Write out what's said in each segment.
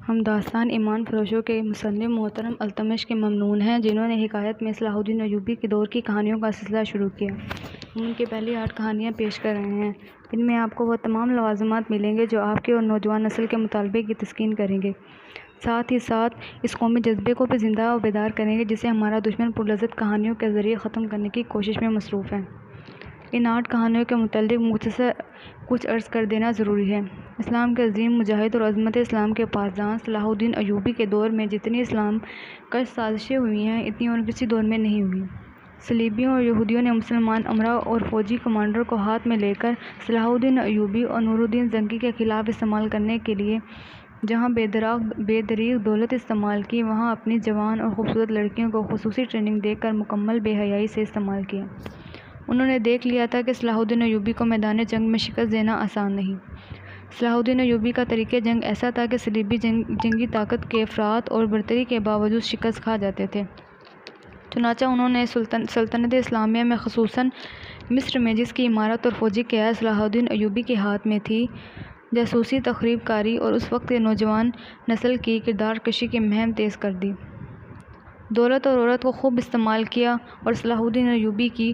ہم داستان ایمان فروشوں کے مصنف محترم التمش کے ممنون ہیں، جنہوں نے حکایت میں صلاح الدین ایوبی کے دور کی کہانیوں کا سلسلہ شروع کیا۔ ہم ان کی پہلی 8 کہانیاں پیش کر رہے ہیں۔ ان میں آپ کو وہ تمام لوازمات ملیں گے جو آپ کے اور نوجوان نسل کے مطالبے کی تسکین کریں گے، ساتھ ہی ساتھ اس قومی جذبے کو بھی زندہ و بیدار کریں گے جسے ہمارا دشمن پرلذت کہانیوں کے ذریعے ختم کرنے کی کوشش میں مصروف ہے۔ ان 8 کہانیوں کے متعلق مختصر کچھ عرض کر دینا ضروری ہے۔ اسلام کے عظیم مجاہد اور عظمت اسلام کے پاسدار صلاح الدین ایوبی کے دور میں جتنی اسلام کش سازشیں ہوئی ہیں، اتنی اور کسی دور میں نہیں ہوئی۔ صلیبیوں اور یہودیوں نے مسلمان امرا اور فوجی کمانڈر کو ہاتھ میں لے کر صلاح الدین ایوبی اور نور الدین زنگی کے خلاف استعمال کرنے کے لیے جہاں بے دریغ دولت استعمال کی، وہاں اپنی جوان اور خوبصورت لڑکیوں کو خصوصی ٹریننگ دے کر مکمل بے حیائی سے استعمال کیا۔ انہوں نے دیکھ لیا تھا کہ صلاح الدین ایوبی کو میدان جنگ میں شکست دینا آسان نہیں۔ صلاح الدین ایوبی کا طریقہ جنگ ایسا تھا کہ صلیبی جنگی طاقت کے افراط اور برتری کے باوجود شکست کھا جاتے تھے۔ چنانچہ انہوں نے سلطنت اسلامیہ میں خصوصاً مصر میں، جس کی عمارت اور فوجی قیادت صلاح الدین ایوبی کے ہاتھ میں تھی، جاسوسی، تخریب کاری اور اس وقت کے نوجوان نسل کی کردار کشی کی مہم تیز کر دی۔ دولت اور عورت کو خوب استعمال کیا اور صلاح الدین ایوبی کی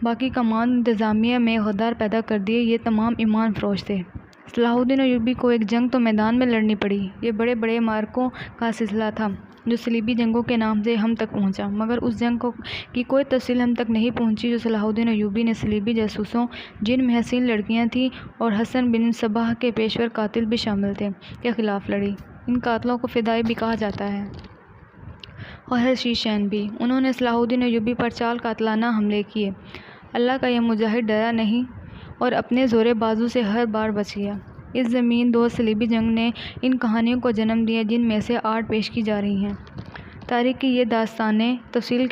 باقی کمان انتظامیہ میں غدار پیدا کر دیے۔ یہ تمام ایمان فروش تھے۔ صلاح الدین ایوبی کو ایک جنگ تو میدان میں لڑنی پڑی۔ یہ بڑے بڑے معرکوں کا سلسلہ تھا جو صلیبی جنگوں کے نام سے ہم تک پہنچا، مگر اس جنگ کی کوئی تفصیل ہم تک نہیں پہنچی جو صلاح الدین ایوبی نے صلیبی جاسوسوں، جن میں حسین لڑکیاں تھیں اور حسن بن صباح کے پیشور قاتل بھی شامل تھے، کے خلاف لڑی۔ ان قاتلوں کو فدائی بھی کہا جاتا ہے اور ہرشی شین بھی۔ انہوں نے صلاح الدین ایوبی پر چال قاتلانہ حملے کیے۔ اللہ کا یہ مجاہد ڈرا نہیں اور اپنے زور بازو سے ہر بار بچ گیا۔ اس زمین دوز صلیبی جنگ نے ان کہانیوں کو جنم دیا جن میں سے 8 پیش کی جا رہی ہیں۔ تاریخ کی یہ داستانیں تفصیلات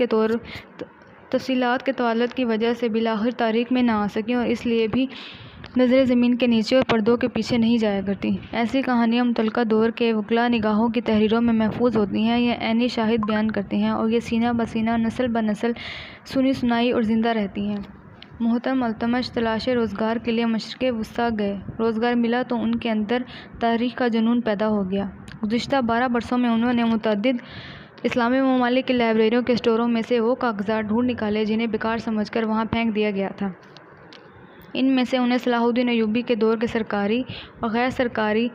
کے طوالت کی وجہ سے بالآخر تاریخ میں نہ آ سکیں اور اس لیے بھی نظر زمین کے نیچے اور پردوں کے پیچھے نہیں جایا کرتی۔ ایسی کہانیاں متعلقہ دور کے وکلاء نگاہوں کی تحریروں میں محفوظ ہوتی ہیں، یہ عینی شاہد بیان کرتے ہیں اور یہ سینہ بہ سینہ، نسل بہ نسل سنی سنائی اور زندہ رہتی ہیں۔ محترم التمش تلاش روزگار کے لیے مشرق وسطیٰ گئے۔ روزگار ملا تو ان کے اندر تاریخ کا جنون پیدا ہو گیا۔ گزشتہ 12 برسوں میں انہوں نے متعدد اسلامی ممالک کی لائبریریوں کے اسٹوروں میں سے وہ کاغذات ڈھونڈ نکالے جنہیں بیکار سمجھ کر وہاں پھینک دیا گیا تھا۔ ان میں سے انہیں صلاح الدین ایوبی کے دور کے سرکاری اور غیر سرکاری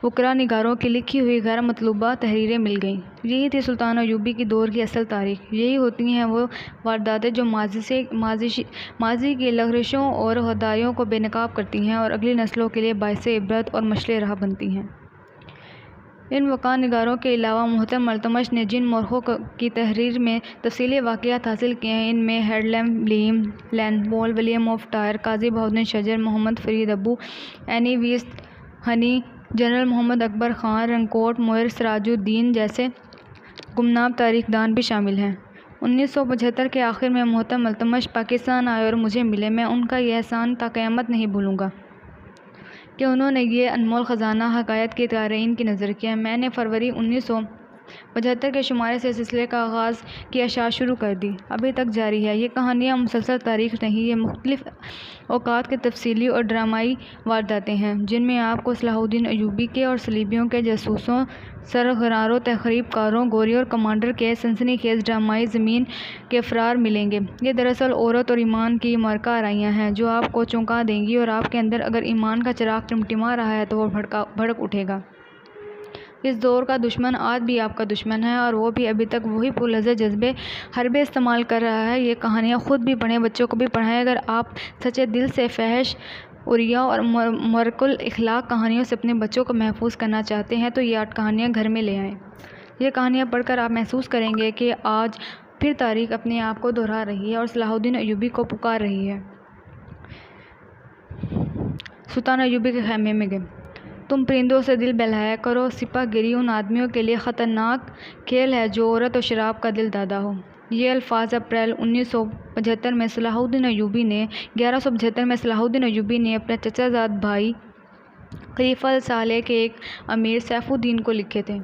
وکلاء نگاروں کی لکھی ہوئی غیر مطلوبہ تحریریں مل گئیں۔ یہی تھی سلطان ایوبی کی دور کی اصل تاریخ۔ یہی ہوتی ہیں وہ وارداتیں جو ماضی کی لغزشوں اور غداریوں کو بے نقاب کرتی ہیں اور اگلی نسلوں کے لیے باعث عبرت اور مشعل راہ بنتی ہیں۔ ان وقار نگاروں کے علاوہ محترم التمش نے جن مورخوں کی تحریر میں تفصیلی واقعات حاصل کیے ہیں، ان میں ہیڈلیم، ولیم لینڈپول، ولیم آف ٹائر، قاضی بہاؤالدین شجر، محمد فرید ابو، اینی ویسٹ ہنی، جنرل محمد اکبر خان، رنکوٹ موئر، سراج الدین جیسے گمنام تاریخ دان بھی شامل ہیں۔ 1975 کے آخر میں محترم التمش پاکستان آئے اور مجھے ملے۔ میں ان کا یہ احسان تا قیامت نہیں بھولوں گا کہ انہوں نے یہ انمول خزانہ حکایت کے قارئین کی نذر کیا۔ میں نے فروری 1975 کے شمارے سے سلسلے کا آغاز کی اشاعت شروع کر دی، ابھی تک جاری ہے۔ یہ کہانیاں مسلسل تاریخ نہیں، یہ مختلف اوقات کے تفصیلی اور ڈرامائی وارداتیں ہیں جن میں آپ کو صلاح الدین ایوبی کے اور صلیبیوں کے جاسوسوں، سرغراروں، تخریب کاروں، گوریوں اور کمانڈر کے سنسنی خیز ڈرامائی زمین کے افرار ملیں گے۔ یہ دراصل عورت اور ایمان کی معرکہ آرائیاں ہیں جو آپ کو چونکا دیں گی اور آپ کے اندر اگر ایمان کا چراغ ٹمٹما رہا ہے تو وہ بھڑک اٹھے گا۔ اس دور کا دشمن آج بھی آپ کا دشمن ہے اور وہ بھی ابھی تک وہی پرلذت جذبے حربے استعمال کر رہا ہے۔ یہ کہانیاں خود بھی پڑھیں، بچوں کو بھی پڑھائیں۔ اگر آپ سچے دل سے فحش، عریہ اور مرکل اخلاق کہانیوں سے اپنے بچوں کو محفوظ کرنا چاہتے ہیں تو یہ 8 کہانیاں گھر میں لے آئیں۔ یہ کہانیاں پڑھ کر آپ محسوس کریں گے کہ آج پھر تاریخ اپنے آپ کو دہرا رہی ہے اور صلاح الدین ایوبی کو پکار رہی ہے۔ سلطان ایوبی کے خیمے میں گئے۔ تم پرندوں سے دل بہلایا کرو، سپاہ گیری ان آدمیوں کے لیے خطرناک کھیل ہے جو عورت اور شراب کا دل دادا ہو۔ یہ الفاظ اپریل 1175 میں صلاح الدین ایوبی نے اپنے چچا زاد بھائی خلیفہ الصالح کے ایک امیر سیف الدین کو لکھے تھے۔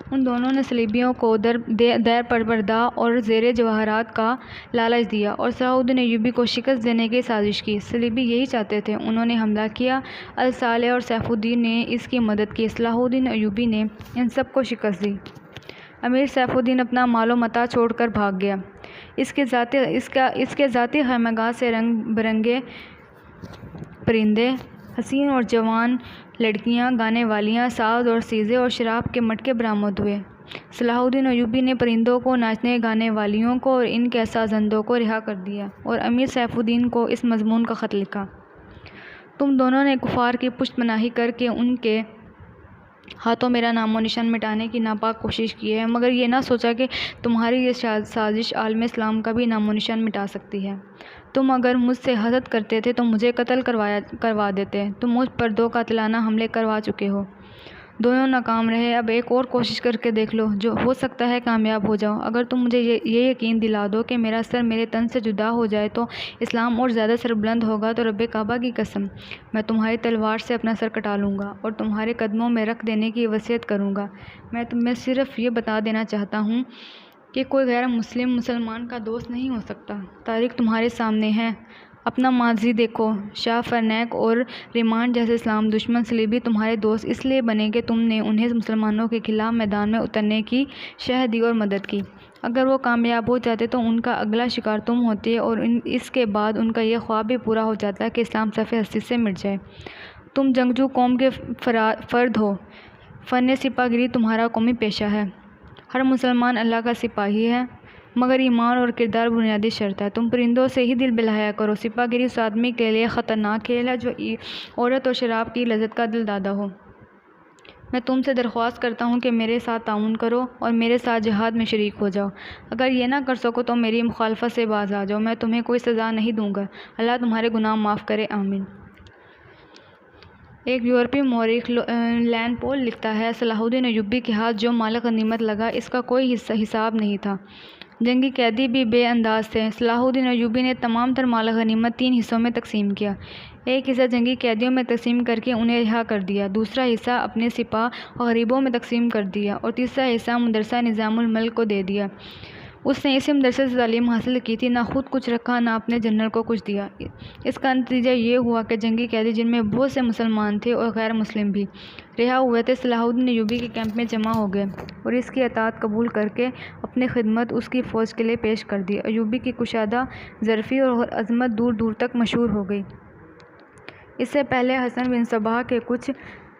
ان دونوں نے صلیبیوں کو دیر پروردہ اور زیر جواہرات کا لالچ دیا اور صلاح الدین ایوبی کو شکست دینے کی سازش کی۔ صلیبی یہی چاہتے تھے۔ انہوں نے حملہ کیا۔ الصالح اور سیف الدین نے اس کی مدد کی۔ صلاح الدین ایوبی نے ان سب کو شکست دی۔ امیر سیف الدین اپنا مال و متاع چھوڑ کر بھاگ گیا۔ اس کے ذاتی خیمگاہ سے رنگ برنگے پرندے، حسین اور جوان لڑکیاں، گانے والیاں، ساز اور سیزے اور شراب کے مٹکے برآمد ہوئے۔ صلاح الدین ایوبی نے پرندوں کو، ناچنے گانے والیوں کو اور ان کے سازندوں کو رہا کر دیا اور امیر سیف الدین کو اس مضمون کا خط لکھا: تم دونوں نے کفار کی پشت پناہی کر کے ان کے ہاتھوں میرا نام و نشان مٹانے کی ناپاک کوشش کی ہے، مگر یہ نہ سوچا کہ تمہاری یہ سازش عالم اسلام کا بھی نام و نشان مٹا سکتی ہے۔ تم اگر مجھ سے حسد کرتے تھے تو مجھے قتل کروا دیتے۔ تم مجھ پر 2 قاتلانہ حملے کروا چکے ہو، دونوں ناکام رہے۔ اب ایک اور کوشش کر کے دیکھ لو، جو ہو سکتا ہے کامیاب ہو جاؤ۔ اگر تم مجھے یہ یقین دلا دو کہ میرا سر میرے تن سے جدا ہو جائے تو اسلام اور زیادہ سربلند ہوگا، تو رب کعبہ کی قسم میں تمہاری تلوار سے اپنا سر کٹا لوں گا اور تمہارے قدموں میں رکھ دینے کی وصیت کروں گا۔ میں تمہیں صرف یہ بتا دینا چاہتا ہوں کہ کوئی غیر مسلم مسلمان کا دوست نہیں ہو سکتا۔ تاریخ تمہارے سامنے ہے، اپنا ماضی دیکھو۔ شاہ فرنیک اور ریمانڈ جیسے اسلام دشمن صلیبی تمہارے دوست اس لیے بنے کہ تم نے انہیں مسلمانوں کے خلاف میدان میں اترنے کی شہ دی اور مدد کی۔ اگر وہ کامیاب ہو جاتے تو ان کا اگلا شکار تم ہوتے اور اس کے بعد ان کا یہ خواب بھی پورا ہو جاتا کہ اسلام صفِ ہستی سے مٹ جائے۔ تم جنگجو قوم کے فرد ہو، فن سپاہ گیری تمہارا قومی پیشہ ہے۔ ہر مسلمان اللہ کا سپاہی ہے، مگر ایمان اور کردار بنیادی شرط ہے۔ تم پرندوں سے ہی دل بہلایا کرو۔ سپاہ گیری اس آدمی کے لیے خطرناک کھیل ہے جو عورت اور شراب کی لذت کا دل دادا ہو۔ میں تم سے درخواست کرتا ہوں کہ میرے ساتھ تعاون کرو اور میرے ساتھ جہاد میں شریک ہو جاؤ۔ اگر یہ نہ کر سکو تو میری مخالفت سے باز آ جاؤ، میں تمہیں کوئی سزا نہیں دوں گا۔ اللہ تمہارے گناہ معاف کرے، آمین۔ ایک یورپی مورخ لین پول لکھتا ہے: صلاح الدین ایوبی کے ہاتھ جو مال غنیمت لگا اس کا کوئی حساب نہیں تھا۔ جنگی قیدی بھی بے انداز تھے۔ صلاح الدین ایوبی نے تمام تر مال غنیمت 3 حصوں میں تقسیم کیا۔ ایک حصہ جنگی قیدیوں میں تقسیم کر کے انہیں رہا کر دیا، دوسرا حصہ اپنے سپاہ اور غریبوں میں تقسیم کر دیا اور تیسرا حصہ مدرسہ نظام الملک کو دے دیا۔ اس نے اسی مدرسے سے تعلیم حاصل کی تھی، نہ خود کچھ رکھا نہ اپنے جنرل کو کچھ دیا۔ اس کا نتیجہ یہ ہوا کہ جنگی قیدی، جن میں بہت سے مسلمان تھے اور غیر مسلم بھی رہا ہوئے تھے، صلاح الدین ایوبی کے کیمپ میں جمع ہو گئے اور اس کی اطاعت قبول کر کے اپنی خدمت اس کی فوج کے لیے پیش کر دی۔ ایوبی کی کشادہ ظرفی اور عظمت دور دور تک مشہور ہو گئی۔ اس سے پہلے حسن بن صباح کے کچھ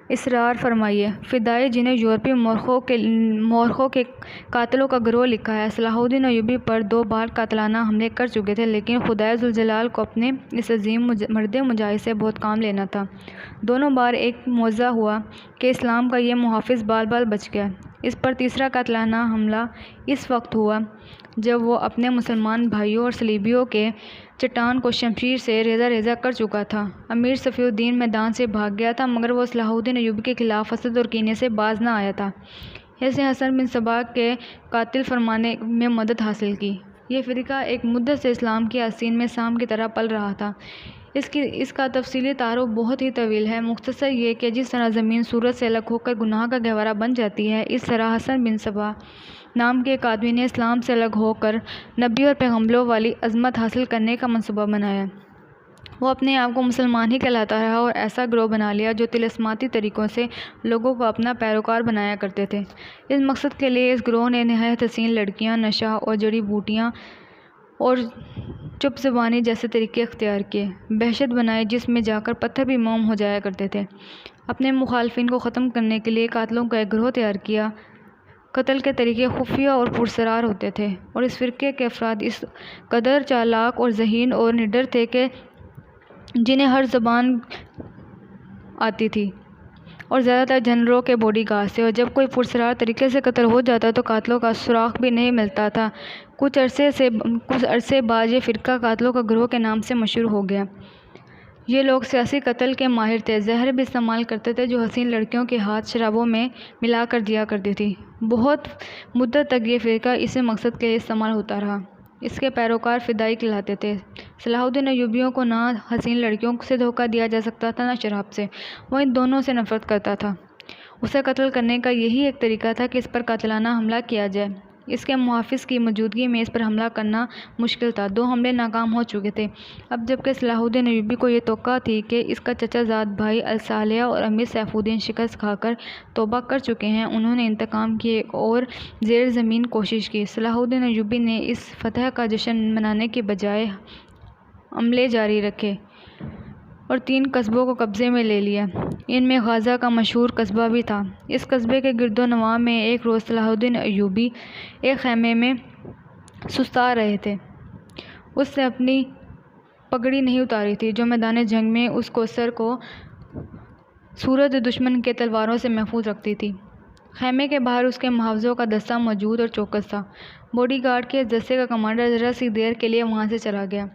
اسرار فرمائیے۔ فدائی، جنہیں یورپی مورخوں کے قاتلوں کا گروہ لکھا ہے، صلاح الدین ایوبی پر 2 بار قاتلانہ حملے کر چکے تھے، لیکن خدائے ذوالجلال کو اپنے اس عظیم مرد مجاہد سے بہت کام لینا تھا۔ دونوں بار ایک معجزہ ہوا کہ اسلام کا یہ محافظ بال بال بچ گیا۔ اس پر تیسرا قاتلانہ حملہ اس وقت ہوا جب وہ اپنے مسلمان بھائیوں اور صلیبیوں کے چٹان کو شمشیر سے ریزہ ریزہ کر چکا تھا۔ امیر صفی الدین میدان سے بھاگ گیا تھا، مگر وہ صلاح الدین ایوبی کے خلاف حسد اور کینے سے باز نہ آیا تھا۔ اس نے حسن بن صباح کے قاتل فرمانے میں مدد حاصل کی۔ یہ فرقہ ایک مدت سے اسلام کی آستین میں سام کی طرح پل رہا تھا۔ اس کا تفصیلی تعارف بہت ہی طویل ہے۔ مختصر یہ کہ جس طرح زمین سورج سے الگ ہو کر گناہ کا گہوارہ بن جاتی ہے، اس طرح حسن بن صباح نام کے ایک آدمی نے اسلام سے الگ ہو کر نبی اور پیغمبروں والی عظمت حاصل کرنے کا منصوبہ بنایا۔ وہ اپنے آپ کو مسلمان ہی کہلاتا رہا اور ایسا گروہ بنا لیا جو طلسماتی طریقوں سے لوگوں کو اپنا پیروکار بنایا کرتے تھے۔ اس مقصد کے لیے اس گروہ نے نہایت حسین لڑکیاں، نشہ اور جڑی بوٹیاں اور چپ زبانی جیسے طریقے اختیار کیے، بحشت بنائی جس میں جا کر پتھر بھی موم ہو جایا کرتے تھے۔ اپنے مخالفین کو ختم کرنے کے لیے قاتلوں کا ایک گروہ تیار کیا۔ قتل کے طریقے خفیہ اور پراسرار ہوتے تھے اور اس فرقے کے افراد اس قدر چالاک اور ذہین اور نڈر تھے کہ جنہیں ہر زبان آتی تھی اور زیادہ تر جنرلوں کے باڈی گارڈز تھے، اور جب کوئی پراسرار طریقے سے قتل ہو جاتا تو قاتلوں کا سراغ بھی نہیں ملتا تھا۔ کچھ عرصے بعد یہ فرقہ قاتلوں کا گروہ کے نام سے مشہور ہو گیا۔ یہ لوگ سیاسی قتل کے ماہر تھے، زہر بھی استعمال کرتے تھے جو حسین لڑکیوں کے ہاتھ شرابوں میں ملا کر دیا کرتی تھی۔ بہت مدت تک یہ فرقہ اسی مقصد کے لیے استعمال ہوتا رہا۔ اس کے پیروکار فدائی کہلاتے تھے۔ صلاح الدین ایوبیوں کو نہ حسین لڑکیوں سے دھوکہ دیا جا سکتا تھا نہ شراب سے، وہ ان دونوں سے نفرت کرتا تھا۔ اسے قتل کرنے کا یہی ایک طریقہ تھا کہ اس پر قاتلانہ حملہ کیا جائے۔ اس کے محافظ کی موجودگی میں اس پر حملہ کرنا مشکل تھا۔ 2 حملے ناکام ہو چکے تھے۔ اب جبکہ صلاح الدین ایوبی کو یہ توقع تھی کہ اس کا چچا زاد بھائی الصالح اور امیر سیف الدین شکست کھا کر توبہ کر چکے ہیں، انہوں نے انتقام کی ایک اور زیر زمین کوشش کی۔ صلاح الدین ایوبی نے اس فتح کا جشن منانے کے بجائے حملے جاری رکھے اور 3 قصبوں کو قبضے میں لے لیا۔ ان میں غازہ کا مشہور قصبہ بھی تھا۔ اس قصبے کے گرد و نواح میں ایک روز صلاح الدین ایوبی ایک خیمے میں سستا رہے تھے۔ اس نے اپنی پگڑی نہیں اتاری تھی جو میدان جنگ میں اس کو سر کو صورت دشمن کے تلواروں سے محفوظ رکھتی تھی۔ خیمے کے باہر اس کے محافظوں کا دستہ موجود اور چوکس تھا۔ باڈی گارڈ کے اس دستے کا کمانڈر ذرا سی دیر کے لیے وہاں سے چلا گیا۔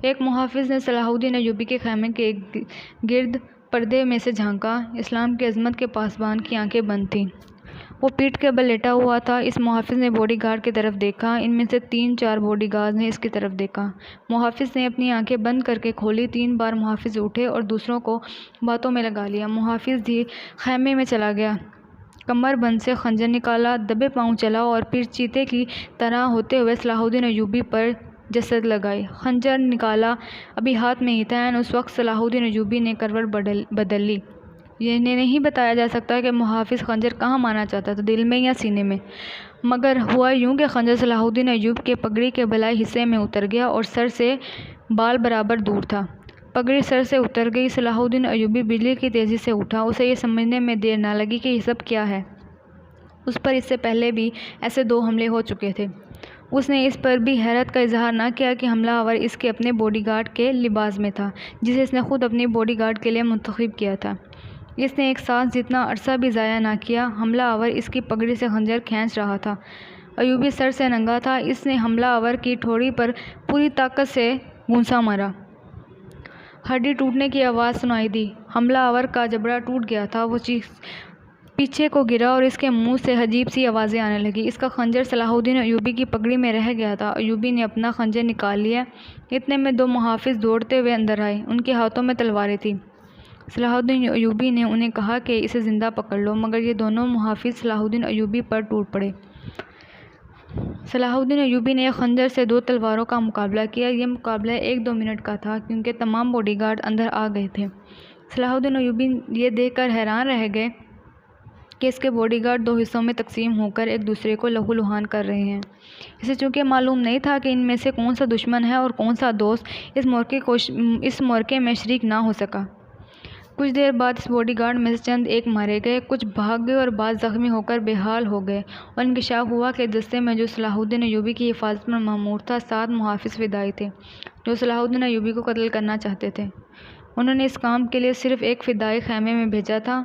ایک محافظ نے صلاح الدین ایوبی کے خیمے کے گرد پردے میں سے جھانکا۔ اسلام کی عظمت کے پاسبان کی آنکھیں بند تھیں۔ وہ پیٹھ کے بل لیٹا ہوا تھا۔ اس محافظ نے باڈی گارڈ کی طرف دیکھا۔ ان میں سے 3-4 باڈی گارڈ نے اس کی طرف دیکھا۔ محافظ نے اپنی آنکھیں بند کر کے کھولی۔ 3 بار محافظ اٹھے اور دوسروں کو باتوں میں لگا لیا۔ محافظ خیمے میں چلا گیا، کمر بند سے خنجر نکالا، دبے پاؤں چلا اور پھر چیتے کی طرح ہوتے ہوئے صلاح الدین ایوبی پر جسد لگائی۔ خنجر نکالا ابھی ہاتھ میں ہی تھا۔ اس وقت صلاح الدین ایوبی نے کروٹ بدل لی۔ یہ نہیں بتایا جا سکتا کہ محافظ خنجر کہاں مارنا چاہتا تھا، دل میں یا سینے میں، مگر ہوا یوں کہ خنجر صلاح الدین ایوبی کے پگڑی کے بلائی حصے میں اتر گیا اور سر سے بال برابر دور تھا۔ پگڑی سر سے اتر گئی۔ صلاح الدین ایوبی بجلی کی تیزی سے اٹھا۔ اسے یہ سمجھنے میں دیر نہ لگی کہ یہ سب کیا ہے۔ اس پر اس سے پہلے بھی ایسے 2 حملے ہو چکے تھے۔ اس نے اس پر بھی حیرت کا اظہار نہ کیا کہ حملہ آور اس کے اپنے باڈی گارڈ کے لباس میں تھا، جسے اس نے خود اپنی باڈی گارڈ کے لیے منتخب کیا تھا۔ اس نے ایک سانس جتنا عرصہ بھی ضائع نہ کیا۔ حملہ آور اس کی پگڑی سے خنجر کھینچ رہا تھا۔ ایوبی سر سے ننگا تھا۔ اس نے حملہ آور کی ٹھوڑی پر پوری طاقت سے گھونسا مارا۔ ہڈی ٹوٹنے کی آواز سنائی دی۔ حملہ آور کا جبڑا ٹوٹ گیا تھا۔ وہ پیچھے کو گرا اور اس کے منہ سے عجیب سی آوازیں آنے لگیں۔ اس کا خنجر صلاح الدین ایوبی کی پگڑی میں رہ گیا تھا۔ ایوبی نے اپنا خنجر نکال لیا۔ اتنے میں 2 محافظ دوڑتے ہوئے اندر آئے۔ ان کے ہاتھوں میں تلواریں تھیں۔ صلاح الدین ایوبی نے انہیں کہا کہ اسے زندہ پکڑ لو، مگر یہ دونوں محافظ صلاح الدین ایوبی پر ٹوٹ پڑے۔ صلاح الدین ایوبی نے ایک خنجر سے 2 تلواروں کا مقابلہ کیا۔ یہ مقابلہ 1-2 منٹ کا تھا کیونکہ تمام باڈی گارڈ اندر آ گئے تھے۔ صلاح الدین ایوبی یہ دیکھ کر حیران رہ گئے کہ اس کے باڈی گارڈ 2 حصوں میں تقسیم ہو کر ایک دوسرے کو لہو لہان کر رہے ہیں۔ اسے چونکہ معلوم نہیں تھا کہ ان میں سے کون سا دشمن ہے اور کون سا دوست، اس معرکے میں شریک نہ ہو سکا۔ کچھ دیر بعد اس باڈی گارڈ میں سے چند ایک مارے گئے، کچھ بھاگ گئے اور بعض زخمی ہو کر بے حال ہو گئے، اور انکشاف ہوا کہ دستے میں جو صلاح الدین ایوبی کی حفاظت پر مامور تھا 7 محافظ فدائی تھے جو صلاح الدین ایوبی کو قتل کرنا چاہتے تھے۔ انہوں نے اس کام کے لیے صرف ایک فدائی خیمے میں بھیجا تھا۔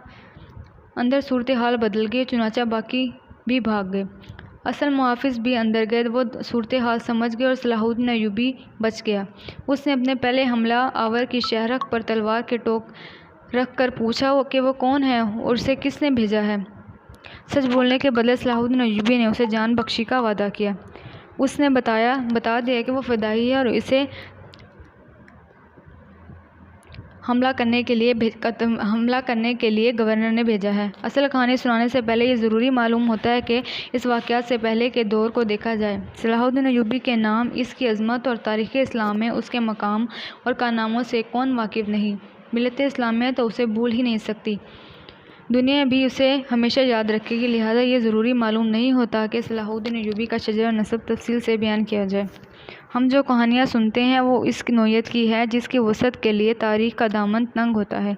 اندر صورتحال بدل گئی، چنانچہ باقی بھی بھاگ گئے۔ اصل محافظ بھی اندر گئے۔ وہ صورتحال سمجھ گئے اور صلاح الدین ایوبی بچ گیا۔ اس نے اپنے پہلے حملہ آور کی شہرک پر تلوار کے ٹوک رکھ کر پوچھا کہ وہ کون ہے اور اسے کس نے بھیجا ہے۔ سچ بولنے کے بدلے صلاح الدین ایوبی نے اسے جان بخشی کا وعدہ کیا۔ اس نے بتا دیا کہ وہ فدائی ہے اور اسے حملہ کرنے کے لیے گورنر نے بھیجا ہے۔ اصل کہانی سنانے سے پہلے یہ ضروری معلوم ہوتا ہے کہ اس واقعات سے پہلے کے دور کو دیکھا جائے۔ صلاح الدین ایوبی کے نام، اس کی عظمت اور تاریخ اسلام میں اس کے مقام اور کارناموں سے کون واقف نہیں؟ ملت اسلامیہ تو اسے بھول ہی نہیں سکتی۔ دنیا بھی اسے ہمیشہ یاد رکھے گی، لہٰذا یہ ضروری معلوم نہیں ہوتا کہ صلاح الدین ایوبی کا شجرہ نسب تفصیل سے بیان کیا جائے۔ ہم جو کہانیاں سنتے ہیں وہ اس نوعیت کی ہے جس کی وسعت کے لیے تاریخ کا دامن تنگ ہوتا ہے۔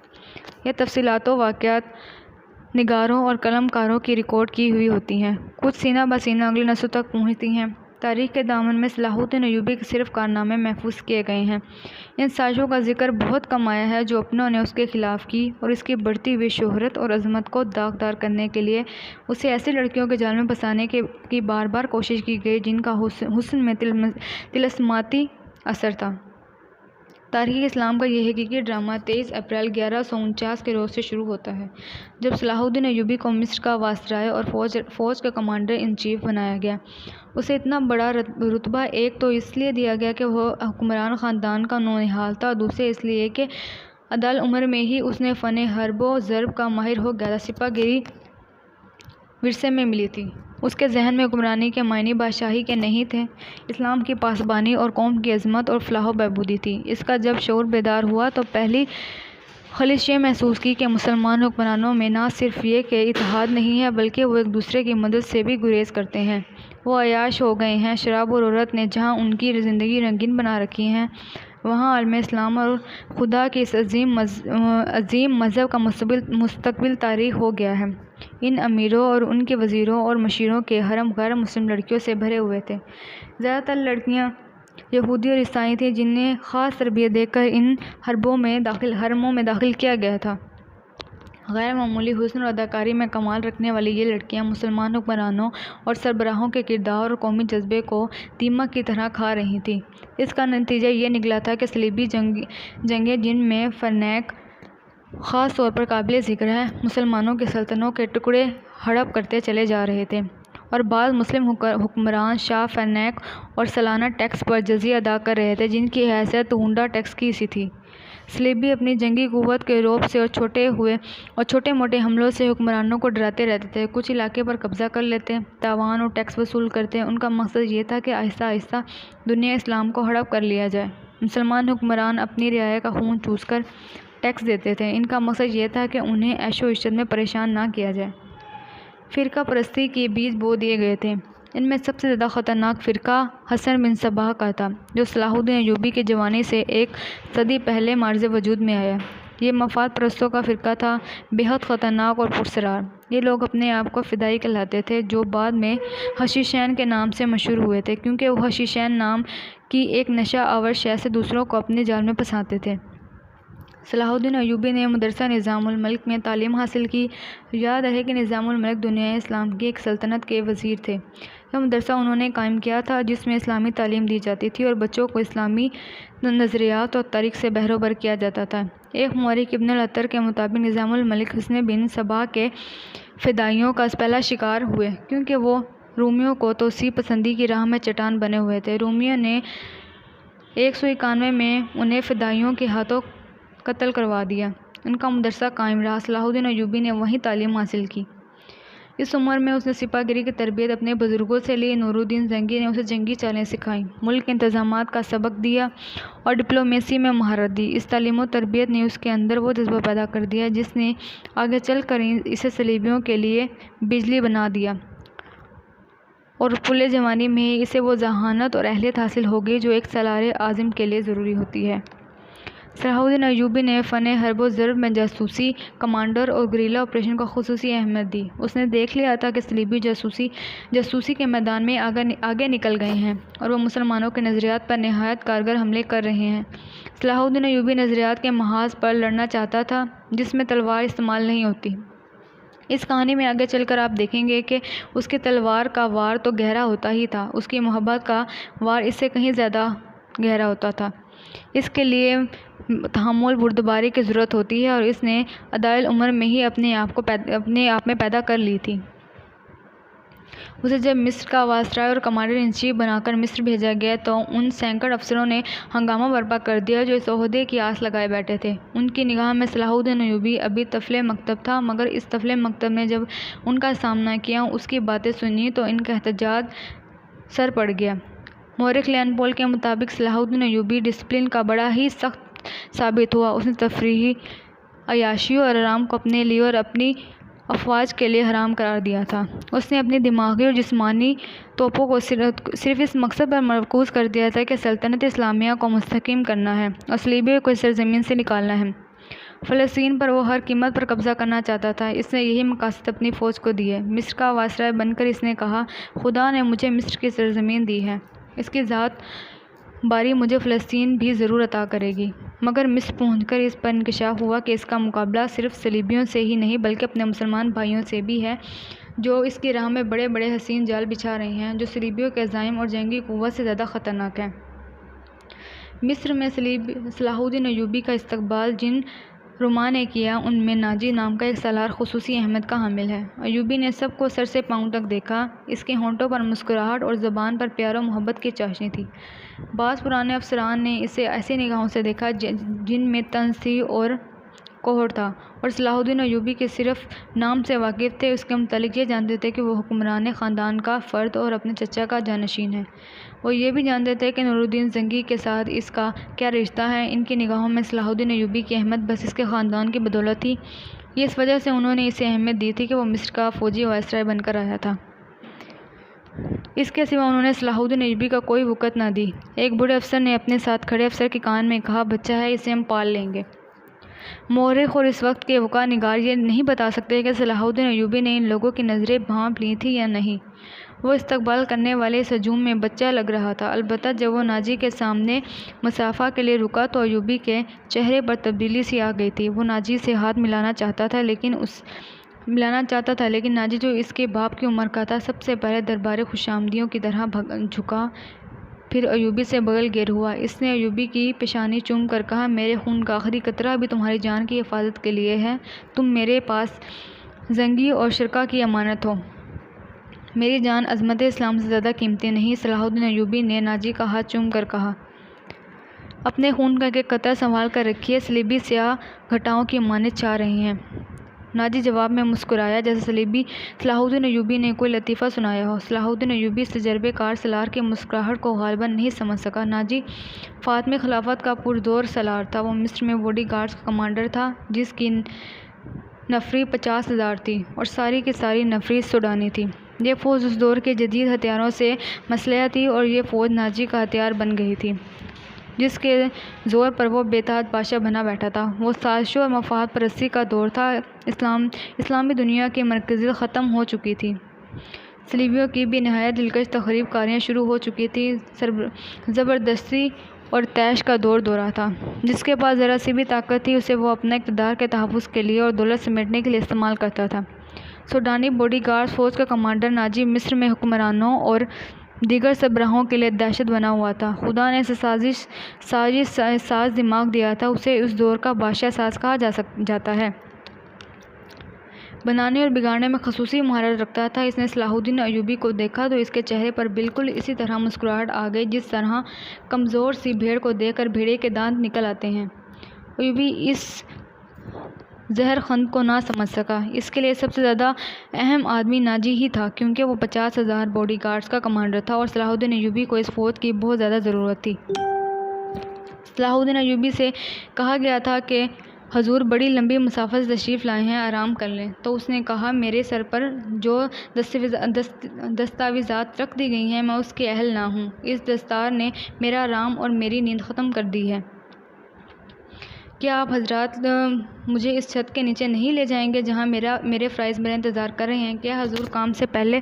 یہ تفصیلات و واقعات نگاروں اور قلم کاروں کی ریکارڈ کی ہوئی ہوتی ہیں، کچھ سینہ بہ سینہ اگلی نسل تک پہنچتی ہیں۔ تاریخ کے دامن میں صلاح الدین ایوبی کے صرف کارنامے محفوظ کیے گئے ہیں۔ ان سازشوں کا ذکر بہت کم آیا ہے جو اپنوں نے اس کے خلاف کی، اور اس کی بڑھتی ہوئی شہرت اور عظمت کو داغدار کرنے کے لیے اسے ایسی لڑکیوں کے جال میں پھنسانے کی بار بار کوشش کی گئی جن کا حسن میں طلسماتی اثر تھا۔ تاریخ اسلام کا یہ حقیقی ڈرامہ 23 اپریل 1149 کے روز سے شروع ہوتا ہے جب صلاح الدین ایوبی کو مصر کا وائسرائے اور فوج کا کمانڈر ان چیف بنایا گیا۔ اسے اتنا بڑا رتبہ ایک تو اس لیے دیا گیا کہ وہ حکمران خاندان کا نونہال تھا، دوسرے اس لیے کہ ادال عمر میں ہی اس نے فن حرب و ضرب کا ماہر ہو گیا تھا۔ سپہ گیری ورثے میں ملی تھی۔ اس کے ذہن میں حکمرانی کے معنی بادشاہی کے نہیں تھے، اسلام کی پاسبانی اور قوم کی عظمت اور فلاح و بہبودی تھی۔ اس کا جب شعور بیدار ہوا تو پہلی خلش یہ محسوس کی کہ مسلمان حکمرانوں میں نہ صرف یہ کہ اتحاد نہیں ہے بلکہ وہ ایک دوسرے کی مدد سے بھی گریز کرتے ہیں۔ وہ عیاش ہو گئے ہیں۔ شراب اور عورت نے جہاں ان کی زندگی رنگین بنا رکھی ہے، وہاں عالم اسلام اور خدا کے اس عظیم مذہب کا مستقبل تاریخ ہو گیا ہے۔ ان امیروں اور ان کے وزیروں اور مشیروں کے حرم غیر مسلم لڑکیوں سے بھرے ہوئے تھے۔ زیادہ تر لڑکیاں یہودی اور عیسائی تھیں جنہیں خاص تربیت دے کر ان حرموں میں داخل کیا گیا تھا۔ غیر معمولی حسن اور اداکاری میں کمال رکھنے والی یہ لڑکیاں مسلمان حکمرانوں اور سربراہوں کے کردار اور قومی جذبے کو دیمک کی طرح کھا رہی تھیں۔ اس کا نتیجہ یہ نکلا تھا کہ صلیبی جنگیں، جن میں فرنیک خاص طور پر قابل ذکر ہے، مسلمانوں کی سلطنتوں کے ٹکڑے ہڑپ کرتے چلے جا رہے تھے، اور بعض مسلم حکمران شاہ فرنیک اور سالانہ ٹیکس پر جزیہ ادا کر رہے تھے جن کی حیثیت ہونڈا ٹیکس کی سی تھی۔ صلیبی اپنی جنگی قوت کے رعب سے اور چھوٹے موٹے حملوں سے حکمرانوں کو ڈراتے رہتے تھے۔ کچھ علاقے پر قبضہ کر لیتے، تاوان اور ٹیکس وصول کرتے۔ ان کا مقصد یہ تھا کہ آہستہ آہستہ دنیا اسلام کو ہڑپ کر لیا جائے۔ مسلمان حکمران اپنی رعایا کا خون چوس کر ٹیکس دیتے تھے۔ ان کا مقصد یہ تھا کہ انہیں عیش و عشرت میں پریشان نہ کیا جائے۔ فرقہ پرستی کے بیج بو دیے گئے تھے۔ ان میں سب سے زیادہ خطرناک فرقہ حسن بن صباح کا تھا، جو صلاح الدین ایوبی کی جوانی سے ایک صدی پہلے معرض وجود میں آیا۔ یہ مفاد پرستوں کا فرقہ تھا، بے حد خطرناک اور پراسرار۔ یہ لوگ اپنے آپ کو فدائی کہلاتے تھے، جو بعد میں حشیشین کے نام سے مشہور ہوئے تھے، کیونکہ وہ حشیشین نام کی ایک نشہ آور شے سے دوسروں کو اپنے جال میں پھنساتے تھے۔ صلاح الدین ایوبی نے مدرسہ نظام الملک میں تعلیم حاصل کی۔ یاد رہے کہ نظام الملک دنیائے اسلام کی ایک سلطنت کے وزیر تھے۔ یہ مدرسہ انہوں نے قائم کیا تھا جس میں اسلامی تعلیم دی جاتی تھی اور بچوں کو اسلامی نظریات اور تاریخ سے بہروبر کیا جاتا تھا۔ ایک مورخ ابن العطر کے مطابق نظام الملک حسن بن صباح کے فدائیوں کا پہلا شکار ہوئے، کیونکہ وہ رومیوں کو توسیع پسندی کی راہ میں چٹان بنے ہوئے تھے۔ رومیوں نے 191 میں انہیں فدائیوں کے ہاتھوں قتل کروا دیا۔ ان کا مدرسہ قائم رہا۔ صلاح الدین ایوبی نے وہیں تعلیم حاصل کی۔ اس عمر میں اس نے سپاہ گیری کی تربیت اپنے بزرگوں سے لی۔ نور الدین زنگی نے اسے جنگی چالیں سکھائیں، ملک کے انتظامات کا سبق دیا اور ڈپلومیسی میں مہارت دی۔ اس تعلیم و تربیت نے اس کے اندر وہ جذبہ پیدا کر دیا جس نے آگے چل کر اسے صلیبیوں کے لیے بجلی بنا دیا، اور پُلے جوانی میں ہی اسے وہ ذہانت اور اہلیت حاصل ہو گئی جو ایک سالار اعظم کے لیے ضروری ہوتی ہے۔ صلاح الدین ایوبی نے فن حرب و ضرب میں جاسوسی، کمانڈر اور گریلا آپریشن کو خصوصی اہمیت دی۔ اس نے دیکھ لیا تھا کہ صلیبی جاسوسی کے میدان میں آگے نکل گئے ہیں اور وہ مسلمانوں کے نظریات پر نہایت کارگر حملے کر رہے ہیں۔ صلاح الدین ایوبی نظریات کے محاذ پر لڑنا چاہتا تھا جس میں تلوار استعمال نہیں ہوتی۔ اس کہانی میں آگے چل کر آپ دیکھیں گے کہ اس کی تلوار کا وار تو گہرا ہوتا ہی تھا، اس کی محبت کا وار اس سے کہیں زیادہ گہرا ہوتا تھا۔ اس کے لیے تحمل، بردباری کی ضرورت ہوتی ہے، اور اس نے ادائل عمر میں ہی اپنے آپ میں پیدا کر لی تھی۔ اسے جب مصر کا وائسرائے اور کمانڈر ان چیف بنا کر مصر بھیجا گیا تو ان سینکڑ افسروں نے ہنگامہ برپا کر دیا جو اس عہدے کی آس لگائے بیٹھے تھے۔ ان کی نگاہ میں صلاح الدین ایوبی ابھی طفل مکتب تھا، مگر اس طفل مکتب نے جب ان کا سامنا کیا، اس کی باتیں سنی، تو ان کا احتجاج سر پڑ گیا۔ مورخ لیان پول کے مطابق صلاح الدین ایوبی ڈسپلن کا بڑا ہی سخت ثابت ہوا۔ اس نے تفریحی، عیاشی اور آرام کو اپنے لیے اور اپنی افواج کے لیے حرام قرار دیا تھا۔ اس نے اپنی دماغی اور جسمانی توپوں کو صرف اس مقصد پر مرکوز کر دیا تھا کہ سلطنت اسلامیہ کو مستحکم کرنا ہے اور صلیبیوں کو اس سرزمین سے نکالنا ہے۔ فلسطین پر وہ ہر قیمت پر قبضہ کرنا چاہتا تھا۔ اس نے یہی مقاصد اپنی فوج کو دیے۔ مصر کا وائسرائے بن کر اس نے کہا، خدا نے مجھے مصر کی سرزمین دی ہے، اس کی ذات باری مجھے فلسطین بھی ضرور عطا کرے گی۔ مگر مصر پہنچ کر اس پر انکشاف ہوا کہ اس کا مقابلہ صرف صلیبیوں سے ہی نہیں بلکہ اپنے مسلمان بھائیوں سے بھی ہے، جو اس کی راہ میں بڑے بڑے حسین جال بچھا رہے ہیں، جو صلیبیوں کے عزائم اور جنگی قوت سے زیادہ خطرناک ہیں۔ مصر میں صلاح الدین ایوبی کا استقبال جن روما نے کیا، ان میں ناجی نام کا ایک سالار خصوصی اہمیت کا حامل ہے۔ ایوبی نے سب کو سر سے پاؤں تک دیکھا۔ اس کے ہونٹوں پر مسکراہٹ اور زبان پر پیار و محبت کی چاشنی تھی۔ بعض پرانے افسران نے اسے ایسی نگاہوں سے دیکھا جن میں طنز تھی اور کوہر تھا اور صلاح الدین ایوبی کے صرف نام سے واقف تھے، اس کے متعلق یہ جانتے تھے کہ وہ حکمران خاندان کا فرد اور اپنے چچا کا جانشین ہے۔ وہ یہ بھی جانتے تھے کہ نور الدین زنگی کے ساتھ اس کا کیا رشتہ ہے۔ ان کی نگاہوں میں صلاح الدین ایوبی کی اہمیت بس اس کے خاندان کی بدولت تھی۔ یہ اس وجہ سے انہوں نے اسے اہمیت دی تھی کہ وہ مصر کا فوجی وائسرائے بن کر آیا تھا۔ اس کے سوا انہوں نے صلاح الدین ایوبی کا کوئی وقت نہ دی۔ ایک بوڑھے افسر نے اپنے ساتھ کھڑے افسر کے کان میں کہا، بچہ ہے، اسے ہم پال لیں گے۔ مورخ اور اس وقت کے وقار نگار یہ نہیں بتا سکتے کہ صلاح الدین ایوبی نے ان لوگوں کی نظریں بھانپ لی تھیں یا نہیں۔ وہ استقبال کرنے والے اس ہجوم میں بچہ لگ رہا تھا۔ البتہ جب وہ ناجی کے سامنے مصافحہ کے لیے رکا تو ایوبی کے چہرے پر تبدیلی سی آ گئی تھی۔ وہ ناجی سے ہاتھ ملانا چاہتا تھا لیکن ناجی جو اس کے باپ کی عمر کا تھا سب سے پہلے دربار خوشامدیوں کی طرح جھکا، پھر ایوبی سے بغل گیر ہوا۔ اس نے ایوبی کی پیشانی چوم کر کہا، میرے خون کا آخری قطرہ بھی تمہاری جان کی حفاظت کے لیے ہے۔ تم میرے پاس زنگی اور شرکا کی امانت ہو۔ میری جان عظمت اسلام سے زیادہ قیمتی نہیں۔ صلاح الدین ایوبی نے ناجی کا ہاتھ چوم کر کہا، اپنے خون کا ایک قطرہ سنبھال کر رکھیے، صلیبی سیاہ گھٹاؤں کی امانت چاہ رہے ہیں۔ ناجی جواب میں مسکرایا جیسے صلاح الدین ایوبی نے کوئی لطیفہ سنایا ہو۔ صلاح الدین ایوبی تجربے کار سالار کی مسکراہٹ کو غالباً نہیں سمجھ سکا۔ ناجی فاطمی خلافت کا پرزور سالار تھا۔ وہ مصر میں باڈی گارڈز کا کمانڈر تھا جس کی نفری 50,000 تھی اور ساری کی ساری نفری سوڈانی تھی۔ یہ فوج اس دور کے جدید ہتھیاروں سے مسلح تھی اور یہ فوج ناجی کا ہتھیار بن گئی تھی جس کے زور پر وہ بے تاج بادشاہ بنا بیٹھا تھا۔ وہ سازشوں اور مفاد پرستی کا دور تھا۔ اسلامی دنیا کی مرکزیت ختم ہو چکی تھی۔ صلیبیوں کی بھی نہایت دلکش تخریب کاریاں شروع ہو چکی تھیں۔ زبردستی اور طیش کا دور دورہ تھا۔ جس کے پاس ذرا سی بھی طاقت تھی اسے وہ اپنے اقتدار کے تحفظ کے لیے اور دولت سمیٹنے کے لیے استعمال کرتا تھا۔ سوڈانی باڈی گارڈز فوج کا کمانڈر ناجی مصر میں حکمرانوں اور دیگر سربراہوں کے لیے دہشت بنا ہوا تھا۔ خدا نے اسے ساز دماغ دیا تھا۔ اسے اس دور کا بادشاہ ساز کہا جاتا ہے۔ بنانے اور بگاڑنے میں خصوصی مہارت رکھتا تھا۔ اس نے صلاح الدین ایوبی کو دیکھا تو اس کے چہرے پر بالکل اسی طرح مسکراہٹ آ گئی جس طرح کمزور سی بھیڑ کو دیکھ کر بھیڑیے کے دانت نکل آتے ہیں۔ ایوبی اس زہر خند کو نہ سمجھ سکا۔ اس کے لیے سب سے زیادہ اہم آدمی ناجی ہی تھا کیونکہ وہ 50,000 باڈی گارڈز کا کمانڈر تھا اور صلاح الدین ایوبی کو اس فوج کی بہت زیادہ ضرورت تھی۔ صلاح الدین ایوبی سے کہا گیا تھا کہ حضور بڑی لمبی مسافت سے تشریف لائے ہیں، آرام کر لیں۔ تو اس نے کہا، میرے سر پر جو دستاویزات رکھ دی گئی ہیں میں اس کی اہل نہ ہوں۔ اس دستار نے میرا آرام اور میری نیند ختم کر دی ہے۔ کیا آپ حضرات مجھے اس چھت کے نیچے نہیں لے جائیں گے جہاں میرے فرائض میرا انتظار کر رہے ہیں؟ کیا حضور کام سے پہلے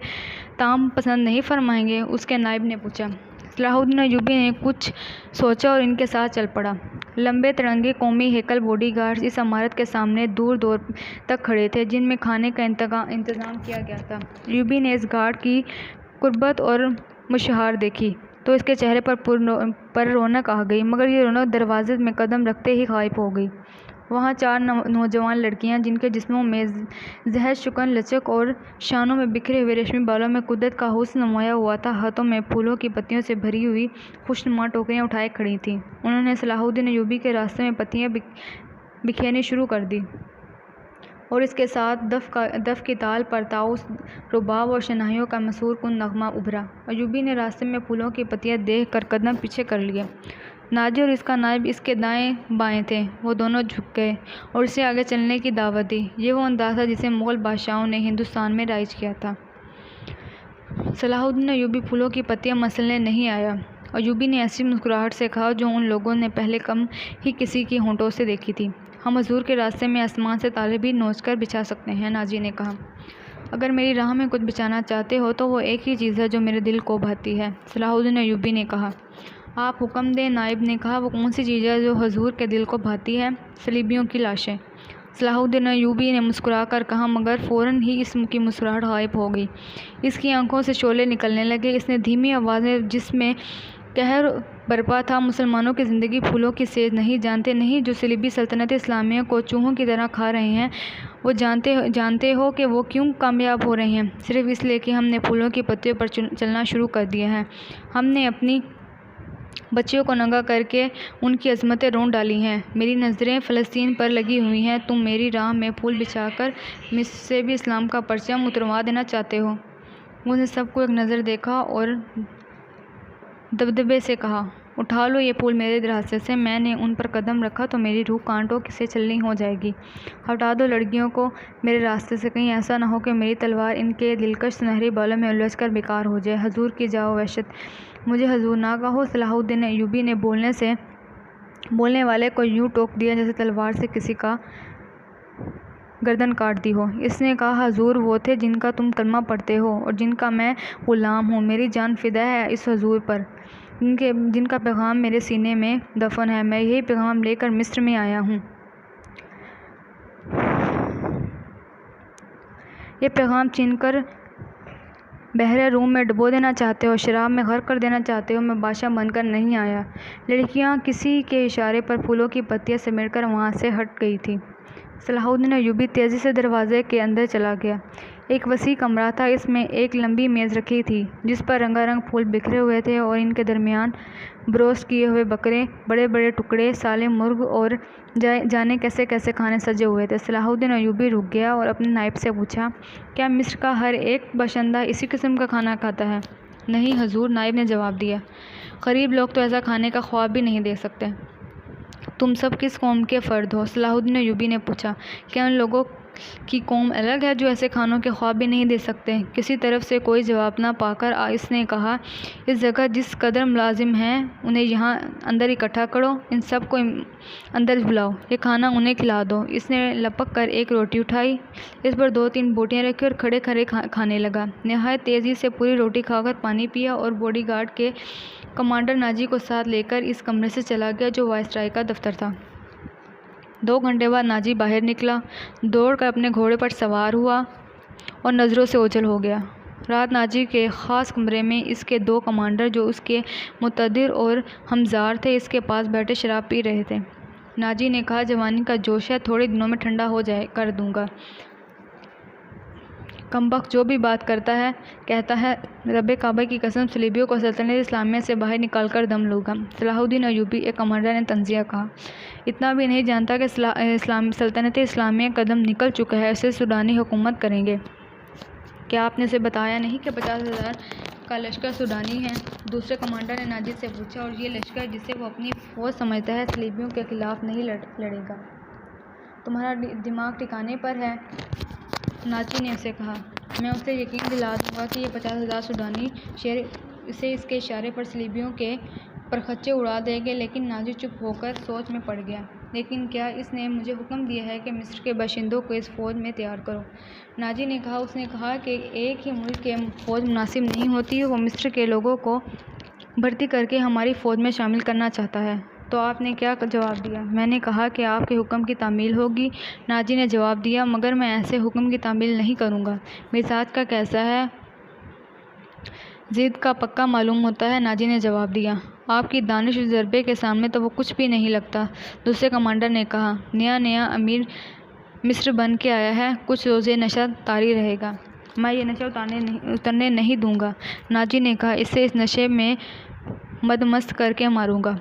طعام پسند نہیں فرمائیں گے؟ اس کے نائب نے پوچھا۔ صلاح الدین ایوبی نے کچھ سوچا اور ان کے ساتھ چل پڑا۔ لمبے ترنگے قومی ہیکل باڈی گارڈز اس عمارت کے سامنے دور دور تک کھڑے تھے جن میں کھانے کا انتظام کیا گیا تھا۔ ایوبی نے اس گارڈ کی قربت اور مشاہر دیکھی تو اس کے چہرے پر رونق آ گئی، مگر یہ رونق دروازے میں قدم رکھتے ہی غائب ہو گئی۔ وہاں 4 نوجوان لڑکیاں جن کے جسموں میں زہر شکن لچک اور شانوں میں بکھرے ہوئے ریشمی بالوں میں قدرت کا حسن نمایاں ہوا تھا، ہاتھوں میں پھولوں کی پتیوں سے بھری ہوئی خوشنما ٹوکریاں اٹھائے کھڑی تھیں۔ انہوں نے صلاح الدین ایوبی کے راستے میں پتیاں بکھیرنی شروع کر دیں اور اس کے ساتھ دف کی تال پر طاؤس، رباب اور شہنائیوں کا مسحور کن نغمہ ابھرا۔ ایوبی نے راستے میں پھولوں کی پتیاں دیکھ کر قدم پیچھے کر لیے۔ ناجی اور اس کا نائب اس کے دائیں بائیں تھے۔ وہ دونوں جھک گئے اور اسے آگے چلنے کی دعوت دی۔ یہ وہ انداز تھا جسے مغل بادشاہوں نے ہندوستان میں رائج کیا تھا۔ صلاح الدین ایوبی پھولوں کی پتیاں مسلنے نہیں آیا۔ ایوبی نے ایسی مسکراہٹ سے کہا جو ان لوگوں نے پہلے کم ہی کسی کی ہونٹوں سے دیکھی تھی، ہم حضور کے راستے میں آسمان سے تالے بھی نوچ کر بچھا سکتے ہیں۔ ناجی نے کہا، اگر میری راہ میں کچھ بچانا چاہتے ہو تو وہ ایک ہی چیز ہے جو میرے دل کو بھاتی ہے۔ صلاح الدین ایوبی نے کہا، آپ حکم دیں۔ نائب نے کہا، وہ کون سی چیز ہے جو حضور کے دل کو بھاتی ہے؟ صلیبیوں کی لاشیں۔ صلاح الدین ایوبی نے مسکرا کر کہا، مگر فوراً ہی اس کی مسکراہٹ غائب ہو گئی۔ اس کی آنکھوں سے شعلے نکلنے لگے۔ اس نے دھیمی آواز میں جس میں قہر برپا تھا، مسلمانوں کی زندگی پھولوں کی سیج نہیں، جانتے نہیں جو صلیبی سلطنت اسلامیہ کو چوہوں کی طرح کھا رہے ہیں، وہ جانتے ہو کہ وہ کیوں کامیاب ہو رہے ہیں؟ صرف اس لیے کہ ہم نے پھولوں کی پتیوں پر چلنا شروع کر دیا ہے۔ ہم نے اپنی بچیوں کو ننگا کر کے ان کی عظمتیں رون ڈالی ہیں۔ میری نظریں فلسطین پر لگی ہوئی ہیں، تم میری راہ میں پھول بچھا کر مصر سے بھی اسلام کا پرچم اتروا دینا چاہتے ہو۔ اس نے سب کو ایک نظر دیکھا اور دبدبے سے کہا، اٹھا لو یہ پھول میرے راستے سے، میں نے ان پر قدم رکھا تو میری روح کانٹوں سے چھلنی ہو جائے گی۔ ہٹا دو لڑکیوں کو میرے راستے سے، کہیں ایسا نہ ہو کہ میری تلوار ان کے دلکش سنہری بالوں میں الجھ کر بیکار ہو جائے۔ حضور کی جاؤ وحشت، مجھے حضور نہ کہو۔ صلاح الدین ایوبی نے بولنے والے کو یوں ٹوک دیا جیسے تلوار سے کسی کا گردن کاٹ دی ہو۔ اس نے کہا، حضور وہ تھے جن کا تم کلمہ پڑھتے ہو اور جن کا میں غلام ہوں، میری جان فدا ہے اس حضور پر جن کا پیغام میرے سینے میں دفن ہے۔ میں یہی پیغام لے کر مصر میں آیا ہوں۔ یہ پیغام چھین کر بحر روم میں ڈبو دینا چاہتے ہو، شراب میں غرق کر دینا چاہتے ہو۔ میں بادشاہ بن کر نہیں آیا۔ لڑکیاں کسی کے اشارے پر پھولوں کی پتیاں سمیٹ کر وہاں سے ہٹ گئی تھیں۔ صلاح الدین ایوبی تیزی سے دروازے کے اندر چلا گیا۔ ایک وسیع کمرہ تھا، اس میں ایک لمبی میز رکھی تھی جس پر رنگا رنگ پھول بکھرے ہوئے تھے اور ان کے درمیان بروسٹ کیے ہوئے بکرے، بڑے بڑے ٹکڑے سالے مرغ اور جانے کیسے کیسے کھانے سجے ہوئے تھے۔ صلاح الدین ایوبی رک گیا اور اپنے نائب سے پوچھا، کیا مصر کا ہر ایک باشندہ اسی قسم کا کھانا کھاتا ہے؟ نہیں حضور، نائب نے جواب دیا، غریب لوگ تو ایسا کھانے کا خواب بھی نہیں دیکھ سکتے۔ تم سب کس قوم کے فرد ہو؟ صلاح الدین ایوبی نے پوچھا، کیا ان لوگوں کی قوم الگ ہے جو ایسے کھانوں کے خواب بھی نہیں دے سکتے؟ کسی طرف سے کوئی جواب نہ پا کر اس نے کہا، اس جگہ جس قدر ملازم ہیں انہیں یہاں اندر اکٹھا کرو، ان سب کو اندر بلاؤ، یہ کھانا انہیں کھلا دو۔ اس نے لپک کر ایک روٹی اٹھائی، اس پر 2-3 بوٹیاں رکھی اور کھڑے کھڑے کھانے لگا۔ نہایت تیزی سے پوری روٹی کھا کر پانی پیا اور باڈی گارڈ کے کمانڈر ناجی کو ساتھ لے کر اس کمرے سے چلا گیا جو وائسرائے کا دفتر تھا۔ 2 گھنٹے بعد ناجی باہر نکلا، دوڑ کر اپنے گھوڑے پر سوار ہوا اور نظروں سے اوجھل ہو گیا۔ رات ناجی کے خاص کمرے میں اس کے 2 کمانڈر جو اس کے مقتدر اور ہمزار تھے اس کے پاس بیٹھے شراب پی رہے تھے۔ ناجی نے کہا، جوانی کا جوش ہے، تھوڑے دنوں میں ٹھنڈا ہو جائے کر دوں گا۔ کمبخت جو بھی بات کرتا ہے کہتا ہے رب کعبہ کی قسم، صلیبیوں کو سلطنت اسلامیہ سے باہر نکال کر دم لوں گا۔ صلاح الدین ایوبی، ایک کمانڈر نے طنزیہ کہا، اتنا بھی نہیں جانتا کہ سلطنت اسلامیہ کا دم نکل چکا ہے، اسے سوڈانی حکومت کریں گے۔ کیا آپ نے اسے بتایا نہیں کہ 50,000 کا لشکر سوڈانی ہے؟ دوسرے کمانڈر نے ناجی سے پوچھا، اور یہ لشکر جسے وہ اپنی فوج سمجھتا ہے صلیبیوں کے خلاف نہیں لڑے گا؟ تمہارا دماغ ٹھکانے پر ہے؟ ناجی نے اسے کہا، میں اسے یقین دلا دوں گا کہ یہ 50,000 سوڈانی شیر اسے اس کے اشارے پر صلیبیوں کے پرخچے اڑا دیں گے۔ لیکن ناجی چپ ہو کر سوچ میں پڑ گیا۔ لیکن کیا اس نے مجھے حکم دیا ہے کہ مصر کے باشندوں کو اس فوج میں تیار کرو؟ ناجی نے کہا، اس نے کہا کہ ایک ہی ملک کے فوج مناسب نہیں ہوتی، وہ مصر کے لوگوں کو بھرتی کر کے ہماری فوج میں شامل کرنا چاہتا ہے۔ تو آپ نے کیا جواب دیا؟ میں نے کہا کہ آپ کے حکم کی تعمیل ہوگی۔ ناجی نے جواب دیا، مگر میں ایسے حکم کی تعمیل نہیں کروں گا۔ مزاج کا کیسا ہے؟ ضد کا پکا معلوم ہوتا ہے، ناجی نے جواب دیا۔ آپ کی دانش و تجربے کے سامنے تو وہ کچھ بھی نہیں لگتا، دوسرے کمانڈر نے کہا۔ نیا امیر مصر بن کے آیا ہے، کچھ روز یہ نشہ طاری رہے گا۔ میں یہ نشہ اترنے نہیں دوں گا، ناجی نے کہا، اسے اس نشے میں مدمست کر کے ماروں گا۔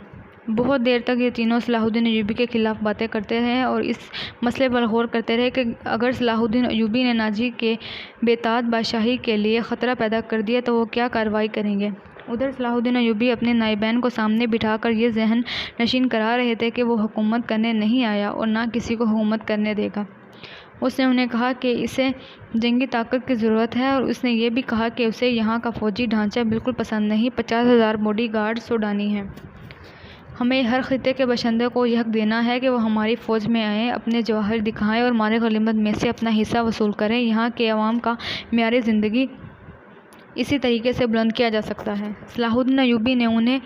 بہت دیر تک یہ تینوں صلاح الدین ایوبی کے خلاف باتیں کرتے رہے اور اس مسئلے پر غور کرتے رہے کہ اگر صلاح الدین ایوبی نے ناجی کے بےتاج بادشاہی کے لیے خطرہ پیدا کر دیا تو وہ کیا کارروائی کریں گے۔ ادھر صلاح الدین ایوبی اپنے نائبین کو سامنے بٹھا کر یہ ذہن نشین کرا رہے تھے کہ وہ حکومت کرنے نہیں آیا اور نہ کسی کو حکومت کرنے دے گا۔ اس نے انہیں کہا کہ اسے جنگی طاقت کی ضرورت ہے اور اس نے یہ بھی کہا کہ اسے یہاں کا فوجی ڈھانچہ بالکل پسند نہیں۔ 50,000 باڈی گارڈ سوڈانی ہیں۔ ہمیں ہر خطے کے باشندے کو یہ حق دینا ہے کہ وہ ہماری فوج میں آئیں، اپنے جواہر دکھائیں اور مال غنیمت میں سے اپنا حصہ وصول کریں۔ یہاں کے عوام کا معیار زندگی اسی طریقے سے بلند کیا جا سکتا ہے۔ صلاح الدین ایوبی نے انہیں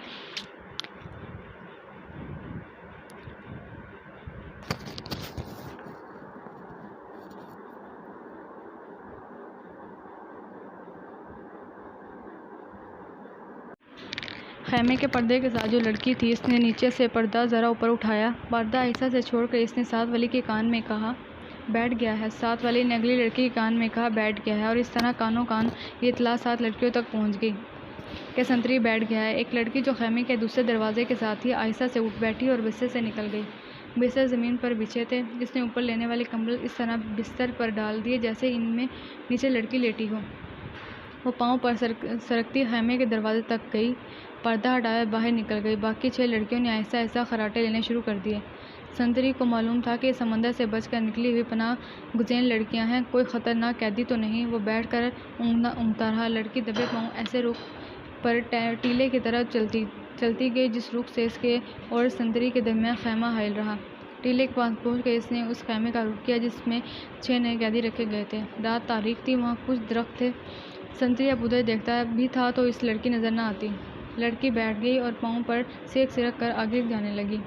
خیمے کے پردے کے ساتھ جو لڑکی تھی، اس نے نیچے سے پردہ ذرا اوپر اٹھایا، پردہ آہستہ سے چھوڑ کر اس نے ساتھ والی کے کان میں کہا، بیٹھ گیا ہے۔ ساتھ والی نے اگلی لڑکی کے کان میں کہا، بیٹھ گیا ہے، اور اس طرح کانوں کان یہ اطلاع 7 لڑکیوں تک پہنچ گئی۔ کہ سنتری بیٹھ گیا ہے۔ ایک لڑکی جو خیمے کے دوسرے دروازے کے ساتھ تھی آہستہ سے اٹھ بیٹھی اور بستر سے نکل گئی۔ بستر زمین پر بچھے تھے۔ اس نے اوپر لینے والے کمبل اس طرح بستر پر ڈال دیے جیسے ان میں نیچے لڑکی لیٹی ہو۔ وہ پاؤں پر سرکتی خیمے کے دروازے تک گئی، پردہ ہٹایا باہر نکل گئی۔ باقی 6 لڑکیوں نے آہستہ آہستہ خراٹے لینے شروع کر دیے۔ سنتری کو معلوم تھا کہ یہ سمندر سے بچ کر نکلی ہوئی پناہ گزین لڑکیاں ہیں، کوئی خطرناک قیدی تو نہیں۔ وہ بیٹھ کر اونگتا رہا۔ لڑکی دبے پاؤں ایسے رخ پر ٹیلے کی طرف چلتی گئی جس رخ سے اس کے اور سنتری کے درمیان خیمہ حائل رہا۔ ٹیلے کے پاس پہنچ کر اس نے اس خیمے کا رخ کیا جس میں 6 نئے قیدی رکھے گئے تھے۔ رات تاریک تھی، وہاں کچھ درخت تھے۔ سنتری اب ادھر دیکھتا بھی تھا تو اس لڑکی نظر نہ آتی۔ لڑکی بیٹھ گئی اور پاؤں پر سرک کر آگے جانے لگی۔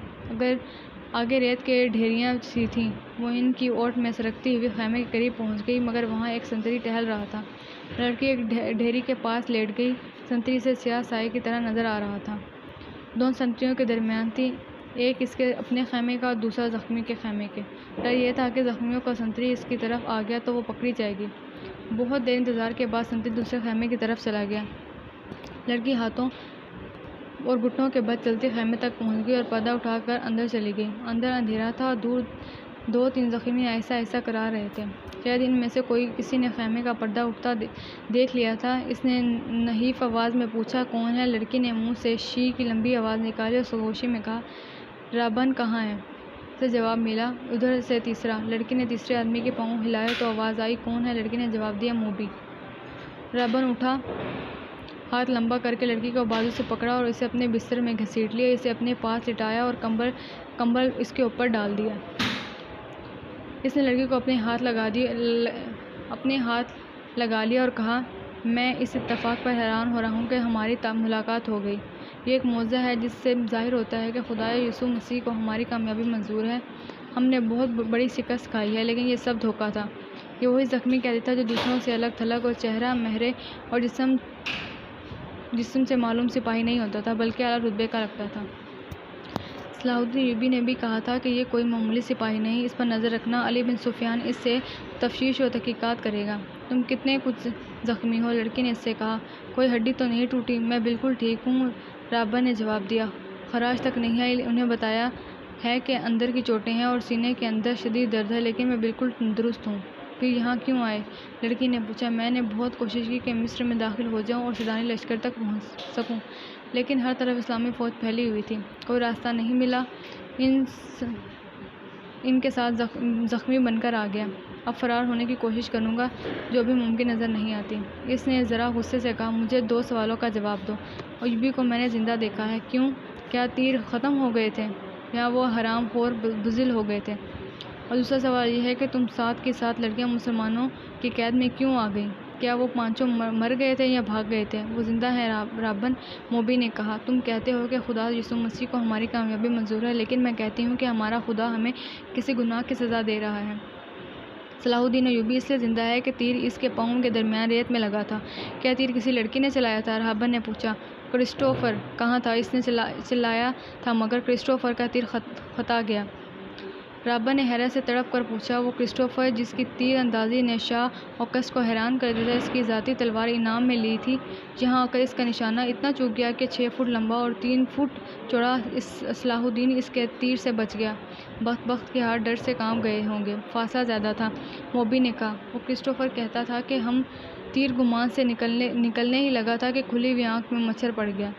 آگے ریت کے ڈھیریاں سی تھیں۔ وہ ان کی اوٹ میں سرکتی ہوئی خیمے کے قریب پہنچ گئی مگر وہاں ایک سنتری ٹہل رہا تھا۔ لڑکی ایک ڈھیری کے پاس لیٹ گئی۔ سنتری اسے سیاہ سائے کی طرح نظر آ رہا تھا۔ 2 سنتریوں کے درمیان تھی، ایک اس کے اپنے خیمے کا اور دوسرا زخمی کے خیمے کے۔ ڈر یہ تھا کہ زخمیوں کا سنتری اس کی طرف آ گیا تو وہ پکڑی جائے گی۔ بہت دیر انتظار کے بعد سنتری دوسرے خیمے کی طرف چلا گیا۔ لڑکی ہاتھوں اور گھٹنوں کے بل چلتی خیمے تک پہنچ گئی اور پردہ اٹھا کر اندر چلی گئی۔ اندر اندھیرا تھا اور دور 2-3 زخمی آہستہ آہستہ کرا رہے تھے۔ شاید ان میں سے کسی نے خیمے کا پردہ اٹھتا دیکھ لیا تھا۔ اس نے نحیف آواز میں پوچھا، کون ہے؟ لڑکی نے منہ سے شی کی لمبی آواز نکالی اور سرگوشی میں کہا، رابن کہاں ہے؟ سے جواب ملا، ادھر سے تیسرا۔ لڑکی نے تیسرے آدمی کے پاؤں ہلائے تو آواز آئی، کون ہے؟ لڑکی نے جواب دیا، موبی۔ رابن اٹھا، ہاتھ لمبا کر کے لڑکی کو بازو سے پکڑا اور اسے اپنے بستر میں گھسیٹ لیا۔ اسے اپنے پاس لٹایا اور کمبل اس کے اوپر ڈال دیا۔ اس نے لڑکی کو اپنے ہاتھ لگا لیا اور کہا، میں اس اتفاق پر حیران ہو رہا ہوں کہ ہماری ملاقات ہو گئی۔ یہ ایک معجزہ ہے جس سے ظاہر ہوتا ہے کہ خدائے یسوع مسیح کو ہماری کامیابی منظور ہے۔ ہم نے بہت بڑی شکست کھائی ہے لیکن یہ سب دھوکہ تھا۔ یہ وہی زخمی قیدی تھا جو دوسروں سے الگ تھلگ اور چہرہ مہرے اور جسم سے معلوم سپاہی نہیں ہوتا تھا بلکہ اعلیٰ رتبے کا لگتا تھا۔ صلاح الدین ایوبی نے بھی کہا تھا کہ یہ کوئی معمولی سپاہی نہیں، اس پر نظر رکھنا، علی بن سفیان اس سے تفتیش و تحقیقات کرے گا۔ تم کتنے کچھ زخمی ہو؟ لڑکی نے اس سے کہا، کوئی ہڈی تو نہیں ٹوٹی؟ میں بالکل ٹھیک ہوں، رابن نے جواب دیا۔ خراش تک نہیں آئی۔ انہیں بتایا ہے کہ اندر کی چوٹیں ہیں اور سینے کے اندر شدید درد ہے لیکن میں بالکل تندرست ہوں۔ پھر یہاں کیوں آئے؟ لڑکی نے پوچھا، میں نے بہت کوشش کی کہ مصر میں داخل ہو جاؤں اور سیدانی لشکر تک پہنچ سکوں لیکن ہر طرف اسلامی فوج پھیلی ہوئی تھی، کوئی راستہ نہیں ملا، ان کے ساتھ زخمی بن کر آ گیا۔ اب فرار ہونے کی کوشش کروں گا جو بھی ممکن نظر نہیں آتی۔ اس نے ذرا غصے سے کہا، مجھے 2 سوالوں کا جواب دو۔ ایوبی کو میں نے زندہ دیکھا ہے۔ کیوں؟ کیا تیر ختم ہو گئے تھے یا وہ حرام خور بزدل ہو گئے تھے؟ اور دوسرا سوال یہ ہے کہ تم 7 کی 7 لڑکیاں مسلمانوں کی قید میں کیوں آ گئیں؟ کیا وہ 5 مر گئے تھے یا بھاگ گئے تھے؟ وہ زندہ ہیں، رابن، موبی نے کہا۔ تم کہتے ہو کہ خدا یسوع مسیح کو ہماری کامیابی منظور ہے لیکن میں کہتی ہوں کہ ہمارا خدا ہمیں کسی گناہ کی سزا دے رہا ہے۔ صلاح الدین ایوبی اس لیے زندہ ہے کہ تیر اس کے پاؤں کے درمیان ریت میں لگا تھا۔ کیا تیر کسی لڑکی نے چلایا تھا؟ رابن نے پوچھا۔ کرسٹوفر کہاں تھا؟ اس نے چلایا تھا مگر کرسٹوفر کا تیر خطا گیا۔ رابن نے حیرت سے تڑپ کر پوچھا، وہ کرسٹوفر جس کی تیر اندازی نے شاہ اوکس کو حیران کر دیا تھا، اس کی ذاتی تلوار انعام میں لی تھی، یہاں آ کر اس کا نشانہ اتنا چوک گیا کہ 6 فٹ لمبا اور 3 فٹ چوڑا صلاح الدین اس کے تیر سے بچ گیا۔ بخت کے ہاتھ ڈر سے کانپ گئے ہوں گے، فاصلہ زیادہ تھا، موبی نے کہا۔ وہ کرسٹوفر کہتا تھا کہ ہم تیر گمان سے نکلنے ہی لگا تھا کہ کھلی ہوئی آنکھ میں مچھر پڑ گیا،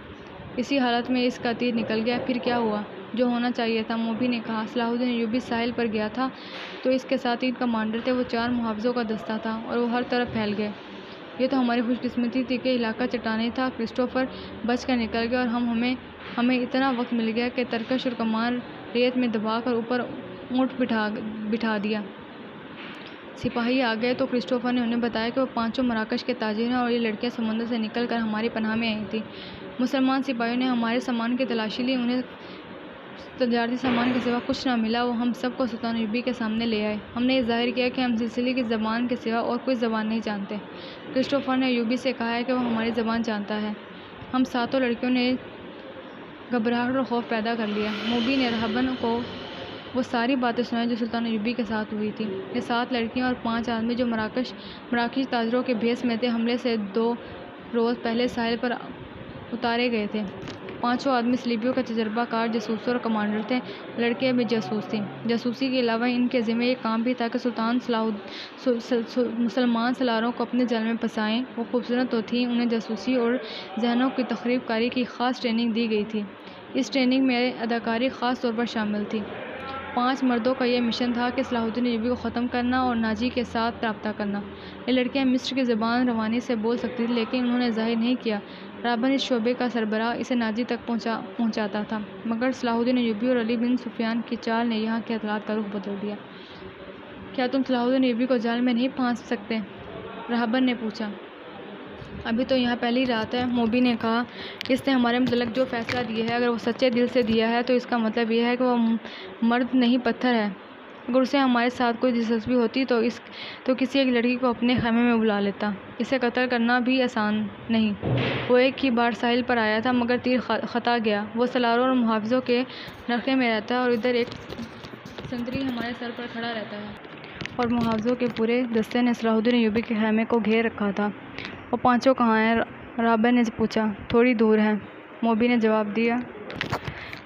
اسی حالت میں اس کا تیر نکل گیا۔ پھر کیا ہوا؟ جو ہونا چاہیے تھا، موبی نے کہا۔ صلاح الدین ایوبی ساحل پر گیا تھا تو اس کے ساتھ 3 کمانڈر تھے، وہ 4 محافظوں کا دستہ تھا اور وہ ہر طرف پھیل گئے۔ یہ تو ہماری خوش قسمتی تھی کہ علاقہ چٹانیں تھا، کرسٹوفر بچ کر نکل گیا اور ہمیں اتنا وقت مل گیا کہ ترکش اور کمان ریت میں دبا کر اوپر اونٹ بٹھا دیا۔ سپاہی آ گئے تو کرسٹوفر نے انہیں بتایا کہ وہ 5 مراکش کے تاجر ہیں اور یہ لڑکیاں سمندر سے نکل کر ہماری پناہ میں آئی تھیں۔ مسلمان سپاہیوں نے ہمارے سامان کی تلاشی لی، انہیں تجارتی سامان کے سوا کچھ نہ ملا، وہ ہم سب کو سلطان ایوبی کے سامنے لے آئے۔ ہم نے یہ ظاہر کیا کہ ہم سلسلے کی زبان کے سوا اور کوئی زبان نہیں جانتے۔ کرسٹوفر نے ایوبی سے کہا ہے کہ وہ ہماری زبان جانتا ہے۔ ہم 7 لڑکیوں نے گھبراہٹ اور خوف پیدا کر لیا۔ موبی نے رہبن کو وہ ساری باتیں سنائی جو سلطان ایوبی کے ساتھ ہوئی تھی۔ یہ 7 لڑکیاں اور 5 آدمی جو مراکشی تاجروں کے بھیس میں تھے، حملے سے 2 روز پہلے ساحل پر اتارے گئے تھے۔ پانچوں آدمی صلیبیوں کے تجربہ کار جاسوسوں اور کمانڈر تھے۔ لڑکیاں بھی جاسوس تھیں۔ جاسوسی کے علاوہ ان کے ذمہ یہ کام بھی تھا کہ سلطان مسلمان سالاروں کو اپنے جال میں پھنسائیں۔ وہ خوبصورت تو تھیں، انہیں جاسوسی اور ذہنوں کی تخریب کاری کی خاص ٹریننگ دی گئی تھی۔ اس ٹریننگ میں اداکاری خاص طور پر شامل تھی۔ 5 مردوں کا یہ مشن تھا کہ صلاح الدین ایوبی کو ختم کرنا اور ناجی کے ساتھ رابطہ کرنا۔ یہ لڑکیاں مصر کی زبان روانی سے بول سکتی تھیں، لیکن انہوں نے ظاہر نہیں کیا۔ رابن اس شعبے کا سربراہ اسے ناجی تک پہنچاتا تھا، مگر صلاح الدین ایوبی اور علی بن سفیان کی چال نے یہاں کے حالات کا رخ بدل دیا۔ کیا تم صلاح الدین ایوبی کو جال میں نہیں پھانس سکتے؟ رہبر نے پوچھا۔ ابھی تو یہاں پہلی رات ہے، موبی نے کہا۔ اس نے ہمارے متعلق جو فیصلہ دیا ہے، اگر وہ سچے دل سے دیا ہے تو اس کا مطلب یہ ہے کہ وہ مرد نہیں پتھر ہے۔ اگر اسے ہمارے ساتھ کوئی دلچسپی ہوتی تو کسی ایک لڑکی کو اپنے خیمے میں بلا لیتا۔ اسے قتل کرنا بھی آسان نہیں۔ وہ ایک ہی بار ساحل پر آیا تھا، مگر تیر خطا گیا۔ وہ سالاروں اور محافظوں کے نرخے میں رہتا ہے اور ادھر ایک سنتری ہمارے سر پر کھڑا رہتا ہے۔ اور محافظوں کے پورے دستے نے صلاح الدین ایوبی کے خیمے کو گھیر رکھا تھا۔ وہ پانچوں کہاں ہیں؟ رابن نے پوچھا۔ تھوڑی دور ہیں، موبی نے جواب دیا۔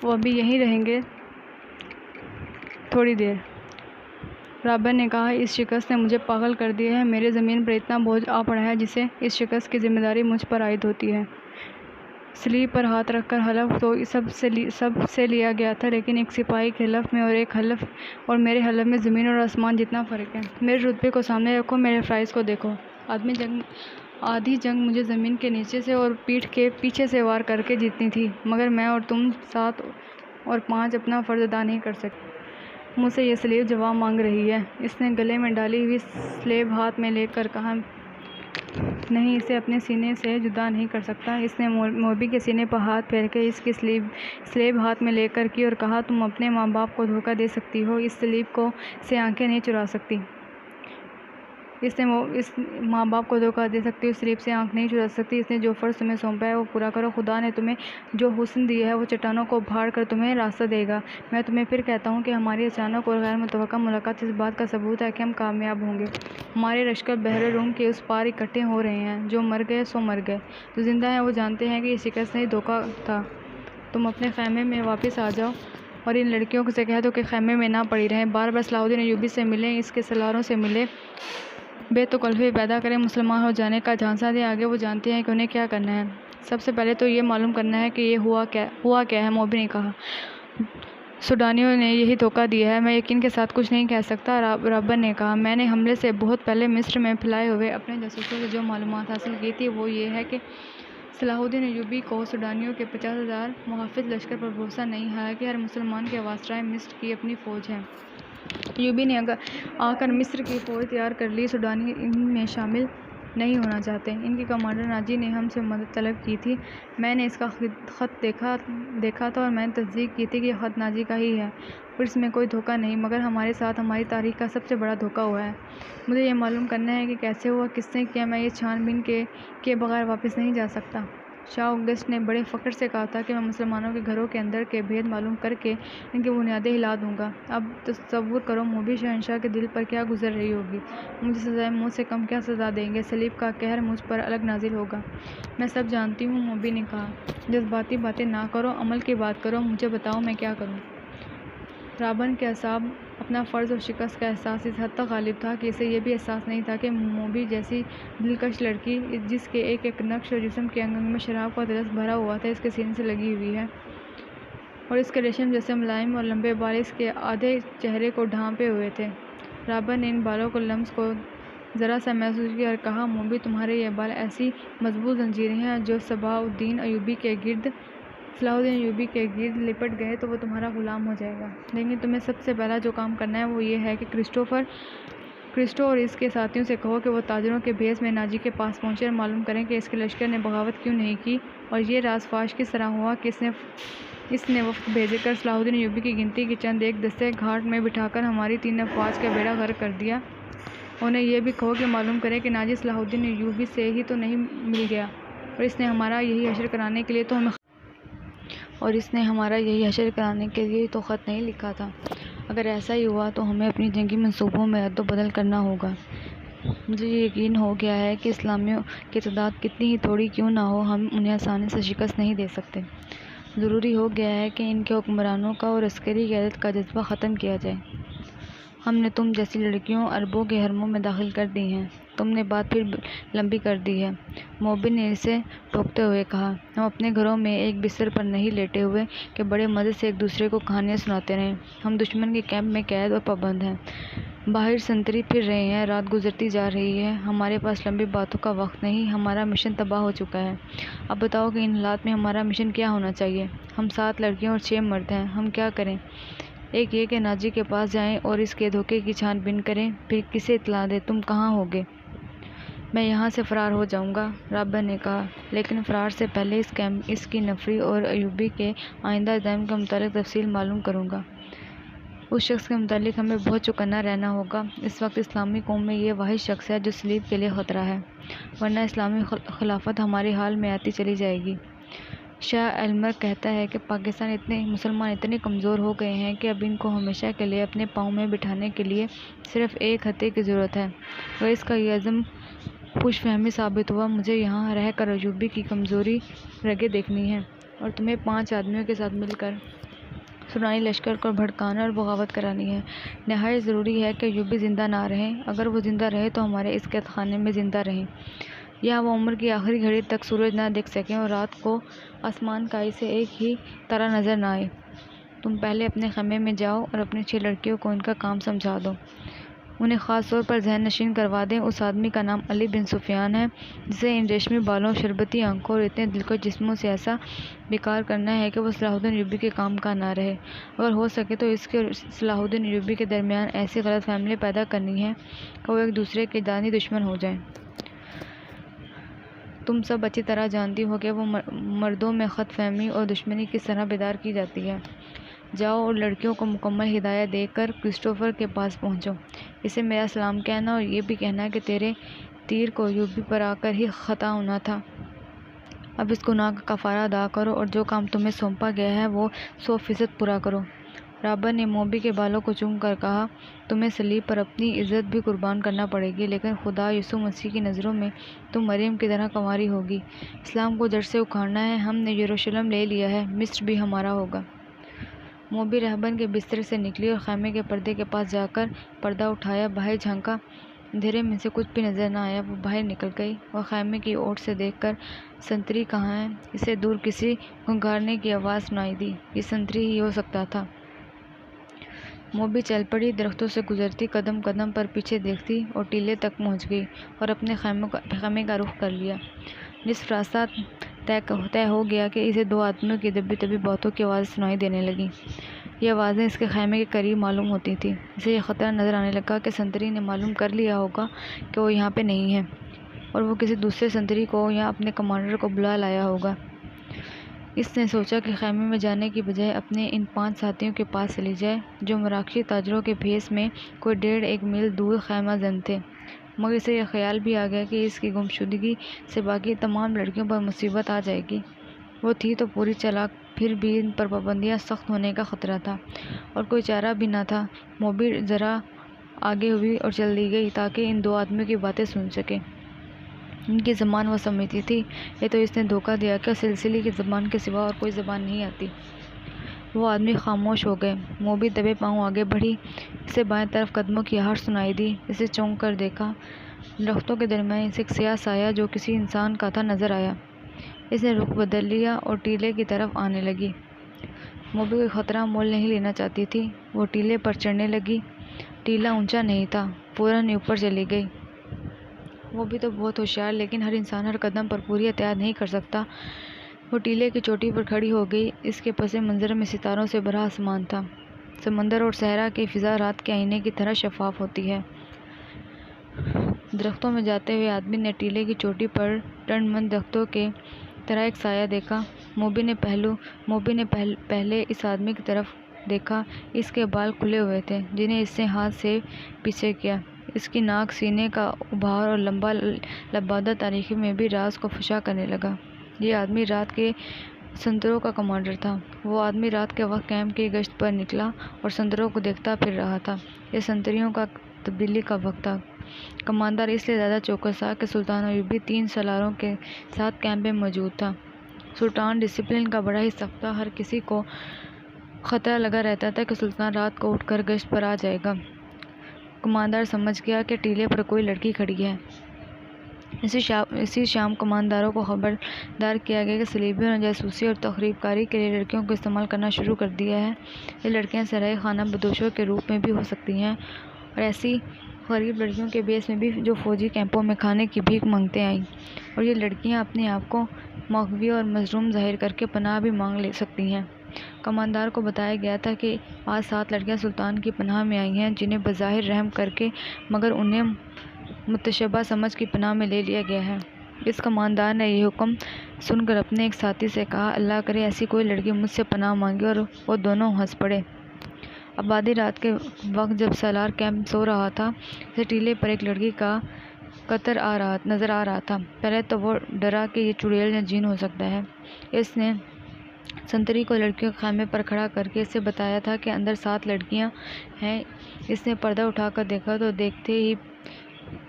وہ ابھی یہیں رہیں گے تھوڑی دیر۔ رابن نے کہا، اس شکست نے مجھے پاگل کر دیا ہے۔ میرے زمین پر اتنا بوجھ آ پڑا ہے جسے اس شکست کی ذمہ داری مجھ پر عائد ہوتی ہے۔ سلیب پر ہاتھ رکھ کر حلف تو سب سے لیا گیا تھا، لیکن ایک سپاہی کے حلف میں اور میرے حلف میں زمین اور آسمان جتنا فرق ہے۔ میرے رتبے کو سامنے رکھو، میرے فرائض کو دیکھو۔ آدھی جنگ مجھے زمین کے نیچے سے اور پیٹھ کے پیچھے سے وار کر کے جیتنی تھی، مگر میں اور تم 7 اور 5 اپنا فرض ادا نہیں کر سکے۔ مجھ سے یہ سلیب جواب مانگ رہی ہے۔ اس نے گلے میں ڈالی ہوئی سلیب ہاتھ میں لے کر کہا، نہیں، اسے اپنے سینے سے جدا نہیں کر سکتا۔ اس نے موبی کے سینے پر ہاتھ پھیر کے اس کی سلیب ہاتھ میں لے کر کی اور کہا، تم اپنے ماں باپ کو دھوکہ دے سکتی ہو، اس سلیب سے آنکھیں نہیں چرا سکتی۔ اس ماں باپ کو دھوکہ دے سکتی ہو، اس سلیب سے آنکھ نہیں چرا سکتی۔ اس نے جو فرض تمہیں سونپا ہے وہ پورا کرو۔ خدا نے تمہیں جو حسن دیا ہے وہ چٹانوں کو ابھار کر تمہیں راستہ دے گا۔ میں تمہیں پھر کہتا ہوں کہ ہماری اچانک اور غیر متوقع ملاقات اس بات کا ثبوت ہے کہ ہم کامیاب ہوں گے۔ ہمارے لشکر بحر روم کے اس پار اکٹھے ہو رہے ہیں۔ جو مر گئے سو مر گئے، جو زندہ ہیں وہ جانتے ہیں کہ یہ شکست نہیں، دھوکہ تھا۔ تم اپنے خیمے میں واپس آ جاؤ اور ان لڑکیوں سے کہہ دو کہ خیمے میں نہ پڑی رہیں، بار بار صلاح الدین ایوبی سے ملیں، اس کے سالاروں سے ملیں، بے تکلفی پیدا کریں، مسلمان ہو جانے کا جھانسا دیں۔ آگے وہ جانتے ہیں کہ انہیں کیا کرنا ہے۔ سب سے پہلے تو یہ معلوم کرنا ہے کہ یہ ہوا کیا ہے، موبی نے کہا۔ سوڈانیوں نے یہی دھوکہ دیا ہے، میں یقین کے ساتھ کچھ نہیں کہہ سکتا، رابن نے کہا۔ میں نے حملے سے بہت پہلے مصر میں پھیلائے ہوئے اپنے جاسوسوں سے جو معلومات حاصل کی تھی وہ یہ ہے کہ صلاح الدین ایوبی کو سوڈانیوں کے 50,000 محافظ لشکر پر بھروسہ نہیں، حالانکہ ہر مسلمان کے واسطۂ مصر کی اپنی فوج ہے۔ ایوبی نے آ کر مصر کی فوج تیار کر لی۔ سوڈانی ان میں شامل نہیں ہونا چاہتے۔ ان کے کمانڈر ناجی نے ہم سے مدد طلب کی تھی۔ میں نے اس کا خط دیکھا تھا اور میں نے تصدیق کی تھی کہ یہ خط ناجی کا ہی ہے اور اس میں کوئی دھوکہ نہیں، مگر ہمارے ساتھ ہماری تاریخ کا سب سے بڑا دھوکہ ہوا ہے۔ مجھے یہ معلوم کرنا ہے کہ کیسے ہوا، کس نے کیا۔ میں یہ چھان بین کے بغیر واپس نہیں جا سکتا۔ شاہ اگسٹ نے بڑے فخر سے کہا تھا کہ میں مسلمانوں کے گھروں کے اندر کے بھید معلوم کر کے ان کی بنیادیں ہلا دوں گا۔ اب تصور کرو موبی شہنشاہ کے دل پر کیا گزر رہی ہوگی۔ مجھے سزائے موت سے کم کیا سزا دیں گے، صلیب کا قہر مجھ پر الگ نازل ہوگا۔ میں سب جانتی ہوں، موبی نے کہا۔ جذباتی باتیں نہ کرو، عمل کی بات کرو۔ مجھے بتاؤ میں کیا کروں۔ رابن کے اعصاب اپنا فرض اور شکست کا احساس اس حد تک غالب تھا کہ اسے یہ بھی احساس نہیں تھا کہ موبی جیسی دلکش لڑکی، جس کے ایک ایک نقش اور جسم کے انگ میں شراب کا طلسم بھرا ہوا تھا، اس کے سینے سے لگی ہوئی ہے، اور اس کے ریشم جیسے ملائم اور لمبے بال اس کے آدھے چہرے کو ڈھانپے ہوئے تھے۔ رابن نے ان بالوں کو لمس کو ذرا سا محسوس کیا اور کہا، موبی، تمہارے یہ بال ایسی مضبوط زنجیریں ہیں، جو صلاح الدین ایوبی کے گرد لپٹ گئے تو وہ تمہارا غلام ہو جائے گا۔ لیکن تمہیں سب سے پہلا جو کام کرنا ہے وہ یہ ہے کہ کرسٹو اور اس کے ساتھیوں سے کہو کہ وہ تاجروں کے بھیس میں ناجی کے پاس پہنچے اور معلوم کریں کہ اس کے لشکر نے بغاوت کیوں نہیں کی اور یہ راز فاش کس طرح ہوا کہ اس نے وفد بھیج کر صلاح الدین ایوبی کی گنتی کے چند ایک دستے گھاٹ میں بٹھا کر ہماری 3 افواج کا بیڑا غرق کر دیا۔ انہیں یہ بھی کہو کہ معلوم کریں کہ ناجی صلاح الدین ایوبی سے ہی تو نہیں مل گیا اور اس نے ہمارا یہی حشر کرانے کے لیے تو خط نہیں لکھا تھا۔ اگر ایسا ہی ہوا تو ہمیں اپنی جنگی منصوبوں میں رد و بدل کرنا ہوگا۔ مجھے یقین ہو گیا ہے کہ اسلامیوں کی تعداد کتنی ہی تھوڑی کیوں نہ ہو، ہم انہیں آسانی سے شکست نہیں دے سکتے۔ ضروری ہو گیا ہے کہ ان کے حکمرانوں کا اور عسکری قیادت کا جذبہ ختم کیا جائے۔ ہم نے تم جیسی لڑکیوں عربوں کے حرموں میں داخل کر دی ہیں، تم نے بات پھر لمبی کر دی ہے، موبن نے اسے ٹوکتے ہوئے کہا۔ ہم اپنے گھروں میں ایک بستر پر نہیں لیٹے ہوئے کہ بڑے مزے سے ایک دوسرے کو کہانیاں سناتے رہیں، ہم دشمن کے کیمپ میں قید اور پابند ہیں، باہر سنتری پھر رہے ہیں، رات گزرتی جا رہی ہے، ہمارے پاس لمبی باتوں کا وقت نہیں، ہمارا مشن تباہ ہو چکا ہے۔ اب بتاؤ کہ ان حالات میں ہمارا مشن کیا ہونا چاہیے؟ ہم 7 لڑکیاں اور 6 مرد ہیں، ہم کیا کریں؟ ایک یہ کہ ناجی کے پاس جائیں اور اس کے دھوکے کی چھان بین کریں، پھر کسے اطلاع دیں تم کہاں ہوگے؟ میں یہاں سے فرار ہو جاؤں گا، رابعہ نے کہا، لیکن فرار سے پہلے اس کی نفری اور ایوبی کے آئندہ اقدام کے متعلق تفصیل معلوم کروں گا۔ اس شخص کے متعلق ہمیں بہت چوکنا رہنا ہوگا۔ اس وقت اسلامی قوم میں یہ واحد شخص ہے جو صلیب کے لیے خطرہ ہے، ورنہ اسلامی خلافت ہمارے حال میں آتی چلی جائے گی۔ شاہ ایلمر کہتا ہے کہ مسلمان اتنے کمزور ہو گئے ہیں کہ اب ان کو ہمیشہ کے لیے اپنے پاؤں میں بٹھانے کے لیے صرف ایک ہتھیلی کی ضرورت ہے۔ اگر اس کا یہ عزم خوش فہمی ثابت ہوا، مجھے یہاں رہ کر ایوبی کی کمزوری رگیں دیکھنی ہیں اور تمہیں 5 آدمیوں کے ساتھ مل کر سورانی لشکر کو بھڑکانا اور بغاوت کرانی ہے۔ نہایت ضروری ہے کہ ایوبی زندہ نہ رہیں، اگر وہ زندہ رہے تو ہمارے اس قید خانے میں زندہ رہیں، یہاں وہ عمر کی آخری گھڑی تک سورج نہ دیکھ سکیں اور رات کو آسمان کائی سے ایک ہی تارا نظر نہ آئے۔ تم پہلے اپنے خیمے میں جاؤ اور اپنی 6 لڑکیوں کو ان کا کام سمجھا دو، انہیں خاص طور پر ذہن نشین کروا دیں۔ اس آدمی کا نام علی بن سفیان ہے جسے ان ریشمی بالوں، شربتی آنکھوں اور اتنے دلکش جسموں سے ایسا بیکار کرنا ہے کہ وہ صلاح الدین ایوبی کے کام کا نہ رہے، اگر ہو سکے تو اس کے اور صلاح الدین ایوبی کے درمیان ایسی غلط فہمی پیدا کرنی ہے کہ وہ ایک دوسرے کے جانی دشمن ہو جائیں۔ تم سب اچھی طرح جانتی ہو کہ وہ مردوں میں خط فہمی اور دشمنی کس طرح بیدار کی جاتی ہے۔ جاؤ اور لڑکیوں کو مکمل ہدایت دے کر کرسٹوفر کے پاس پہنچو، اسے میرا سلام کہنا اور یہ بھی کہنا کہ تیرے تیر کو ایوبی پر آ کر ہی خطا ہونا تھا۔ اب اس گناہ کا کفارہ ادا کرو اور جو کام تمہیں سونپا گیا ہے وہ 100% پورا کرو۔ رابعہ نے موبی کے بالوں کو چوم کر کہا، تمہیں صلیب پر اپنی عزت بھی قربان کرنا پڑے گی، لیکن خدا یسوع مسیح کی نظروں میں تم مریم کی طرح کنواری ہوگی۔ اسلام کو جڑ سے اکھاڑنا ہے، ہم نے یروشلم لے لیا ہے، مصر بھی ہمارا ہوگا۔ موبی رہبن کے بستر سے نکلی اور خیمے کے پردے کے پاس جا کر پردہ اٹھایا، باہر جھانکا، اندھیرے میں سے کچھ بھی نظر نہ آیا۔ وہ باہر نکل گئی اور خیمے کی اوٹ سے دیکھ کر، سنتری کہاں ہے؟ اسے دور کسی گھنگھرانے کی آواز سنائی دی، یہ سنتری ہی ہو سکتا تھا۔ موبی چل پڑی، درختوں سے گزرتی، قدم قدم پر پیچھے دیکھتی اور ٹیلے تک پہنچ گئی اور اپنے خیمے کا رخ کر لیا۔ نصف راستہ طے ہو گیا کہ اسے 2 آدمیوں کی دبی دبی باتوں کی آوازیں سنائی دینے لگیں۔ یہ آوازیں اس کے خیمے کے قریب معلوم ہوتی تھیں۔ اسے یہ خطرہ نظر آنے لگا کہ سنتری نے معلوم کر لیا ہوگا کہ وہ یہاں پہ نہیں ہے اور وہ کسی دوسرے سنتری کو یا اپنے کمانڈر کو بلا لایا ہوگا۔ اس نے سوچا کہ خیمے میں جانے کی بجائے اپنے ان 5 ساتھیوں کے پاس چلی جائے جو مراکشی تاجروں کے بھیس میں کوئی 1.5 میل دور خیمہ زن تھے، مگر اسے یہ خیال بھی آ گیا کہ اس کی گمشدگی سے باقی تمام لڑکیوں پر مصیبت آ جائے گی۔ وہ تھی تو پوری چالاک، پھر بھی ان پر پابندیاں سخت ہونے کا خطرہ تھا اور کوئی چارہ بھی نہ تھا۔ موبی ذرا آگے ہوئی اور چل دی گئی تاکہ ان 2 آدمیوں کی باتیں سن سکے۔ ان کی زبان وہ سمجھتی تھی، یہ تو اس نے دھوکہ دیا کہ سلسلی کی زبان کے سوا اور کوئی زبان نہیں آتی۔ وہ آدمی خاموش ہو گئے۔ موبی دبے پاؤں آگے بڑھی، اسے بائیں طرف قدموں کی آہٹ سنائی دی، اسے چونک کر دیکھا، درختوں کے درمیان اسے ایک سیاہ سایہ جو کسی انسان کا تھا نظر آیا۔ اس نے رخ بدل لیا اور ٹیلے کی طرف آنے لگی۔ موبی کوئی خطرہ مول نہیں لینا چاہتی تھی، وہ ٹیلے پر چڑھنے لگی۔ ٹیلا اونچا نہیں تھا، فوراً اوپر چلی گئی۔ وہ بھی تو بہت ہوشیار، لیکن ہر انسان ہر قدم پر پوری احتیاط نہیں کر سکتا۔ وہ ٹیلے کی چوٹی پر کھڑی ہو گئی، اس کے پس منظر میں ستاروں سے بھرا آسمان تھا، سمندر اور صحرا کی فضا رات کے آئینے کی طرح شفاف ہوتی ہے۔ درختوں میں جاتے ہوئے آدمی نے ٹیلے کی چوٹی پر ٹنڈ مند درختوں کی طرح ایک سایہ دیکھا۔ موبی نے پہلے اس آدمی کی طرف دیکھا، اس کے بال کھلے ہوئے تھے جنہیں اس نے ہاتھ سے پیچھے کیا، اس کی ناک، سینے کا ابھار اور لمبا لبادہ تاریکی میں بھی راز کو فشا کرنے لگا۔ یہ آدمی رات کے سنتروں کا کمانڈر تھا۔ وہ آدمی رات کے وقت کیمپ کی گشت پر نکلا اور سنتروں کو دیکھتا پھر رہا تھا۔ یہ سنتریوں کا تبدیلی کا وقت تھا، کماندار اس لیے زیادہ چوکس کہ سلطان ایوبی 3 سالاروں کے ساتھ کیمپ میں موجود تھا۔ سلطان ڈسپلن کا بڑا ہی سخت تھا، ہر کسی کو خطرہ لگا رہتا تھا کہ سلطان رات کو اٹھ کر گشت پر آ جائے گا۔ کماندار سمجھ گیا کہ ٹیلے پر کوئی لڑکی کھڑی ہے۔ اسی شام کمانداروں کو خبردار کیا گیا کہ صلیبیوں نے جاسوسی اور تخریب کاری کے لیے لڑکیوں کو استعمال کرنا شروع کر دیا ہے۔ یہ لڑکیاں سرائے خانہ بدوشوں کے روپ میں بھی ہو سکتی ہیں اور ایسی غریب لڑکیوں کے بیس میں بھی جو فوجی کیمپوں میں کھانے کی بھیک مانگتے آئیں، اور یہ لڑکیاں اپنے آپ کو مغوی اور مظلوم ظاہر کر کے پناہ بھی مانگ لے سکتی ہیں۔ کماندار کو بتایا گیا تھا کہ آج 7 لڑکیاں سلطان کی پناہ میں آئی ہیں، جنہیں بظاہر رحم کر کے مگر انہیں متشبہ سمجھ کی پناہ میں لے لیا گیا ہے۔ اس کماندار نے یہ حکم سن کر اپنے ایک ساتھی سے کہا، اللہ کرے ایسی کوئی لڑکی مجھ سے پناہ مانگے، اور وہ دونوں ہنس پڑے۔ اب آدھی رات کے وقت جب سالار کیمپ سو رہا تھا، اسے ٹیلے پر ایک لڑکی کا قطر نظر آ رہا تھا۔ پہلے تو وہ ڈرا کہ یہ چڑیل یا جن ہو سکتا ہے۔ اس نے سنتری کو لڑکیوں کے خیمے پر کھڑا کر کے اسے بتایا تھا کہ اندر 7 لڑکیاں ہیں۔ اس نے پردہ اٹھا کر دیکھا تو دیکھتے ہی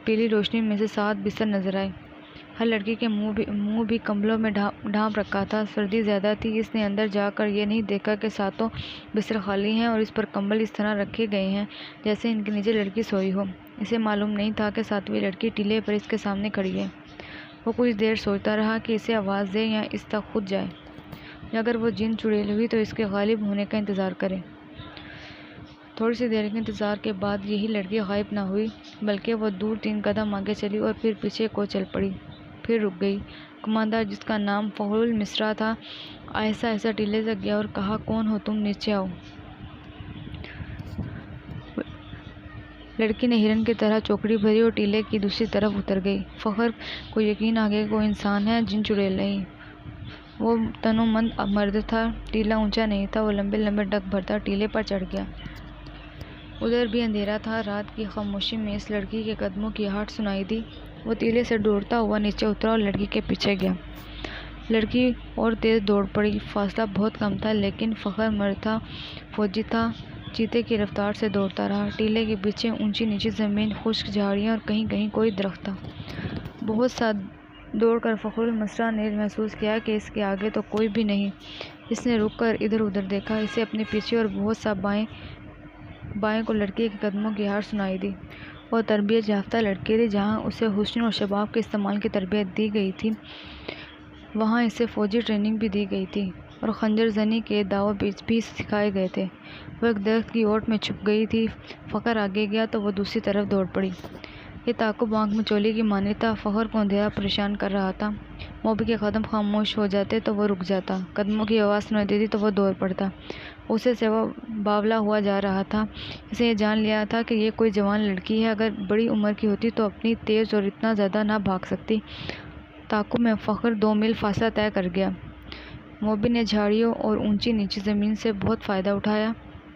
پیلی روشنی میں سے 7 بستر نظر آئے۔ ہر لڑکی کے منہ بھی کمبلوں میں ڈھانپ رکھا تھا، سردی زیادہ تھی۔ اس نے اندر جا کر یہ نہیں دیکھا کہ 7 بستر خالی ہیں اور اس پر کمبل اس طرح رکھے گئے ہیں جیسے ان کے نیچے لڑکی سوئی ہو۔ اسے معلوم نہیں تھا کہ 7ویں لڑکی ٹیلے پر اس کے سامنے کھڑی ہے۔ وہ کچھ دیر سوچتا رہا کہ اسے آواز دے یا اس تک خود جائے، یا اگر وہ جن چڑیل ہوئی تو اس کے غالب ہونے کا انتظار کرے۔ تھوڑی سی دیر کے انتظار کے بعد یہی لڑکی غائب نہ ہوئی، بلکہ وہ دور 3 قدم آگے چلی اور پھر پیچھے کو چل پڑی، پھر رک گئی۔ کماندار، جس کا نام فخر المصرع تھا، آہستہ آہستہ ٹیلے تک گیا اور کہا، کون ہو تم؟ نیچے آؤ۔ لڑکی نے ہرن کی طرح چوکڑی بھری اور ٹیلے کی دوسری طرف اتر گئی۔ فخر کو یقین آ گیا کہ وہ انسان ہے، جن چڑیل نہیں۔ وہ تنومند مرد تھا، ٹیلا اونچا نہیں تھا، وہ لمبے لمبے ڈگ بھرتا ٹیلے پر چڑھ گیا۔ ادھر بھی اندھیرا تھا۔ رات کی خاموشی میں اس لڑکی کے قدموں کی آہٹ سنائی دی۔ وہ ٹیلے سے دوڑتا ہوا نیچے اترا اور لڑکی کے پیچھے گیا۔ لڑکی اور تیز دوڑ پڑی۔ فاصلہ بہت کم تھا، لیکن فخر مرد تھا، فوجی تھا، چیتے کی رفتار سے دوڑتا رہا۔ ٹیلے کے پیچھے اونچی نیچی زمین، خشک جھاڑیاں اور کہیں کہیں کوئی درخت تھا۔ بہت سا دوڑ کر فخر المصرع نے محسوس کیا کہ اس کے آگے تو کوئی بھی نہیں۔ اس نے رک کر ادھر ادھر دیکھا۔ اسے اپنے پیچھے اور بہت سا بائیں کو لڑکی کے قدموں کی آہٹ سنائی دی۔ وہ تربیت یافتہ لڑکی تھی۔ جہاں اسے حسن اور شباب کے استعمال کی تربیت دی گئی تھی، وہاں اسے فوجی ٹریننگ بھی دی گئی تھی اور خنجر زنی کے داؤ بھی سکھائے گئے تھے۔ وہ ایک درخت کی اوٹ میں چھپ گئی تھی۔ فخر آگے گیا تو وہ دوسری طرف دوڑ پڑی۔ یہ تعاقب آنکھ میں چولی کی مانند تھا۔ فخر کو اندھیرا پریشان کر رہا تھا۔ موبی کے قدم خاموش ہو جاتے تو وہ رک جاتا، قدموں کی آواز سنائی دیتی تو وہ دوڑ پڑتا۔ غصے سے وہ باولا ہوا جا رہا تھا۔ اسے یہ جان لیا تھا کہ یہ کوئی جوان لڑکی ہے، اگر بڑی عمر کی ہوتی تو اتنی تیز اور اتنا زیادہ نہ بھاگ سکتی۔ تعاقب میں فخر 2 میل فاصلہ طے کر گیا۔ موبی نے جھاڑیوں اور اونچی نیچی زمین سے بہت فائدہ اٹھایا۔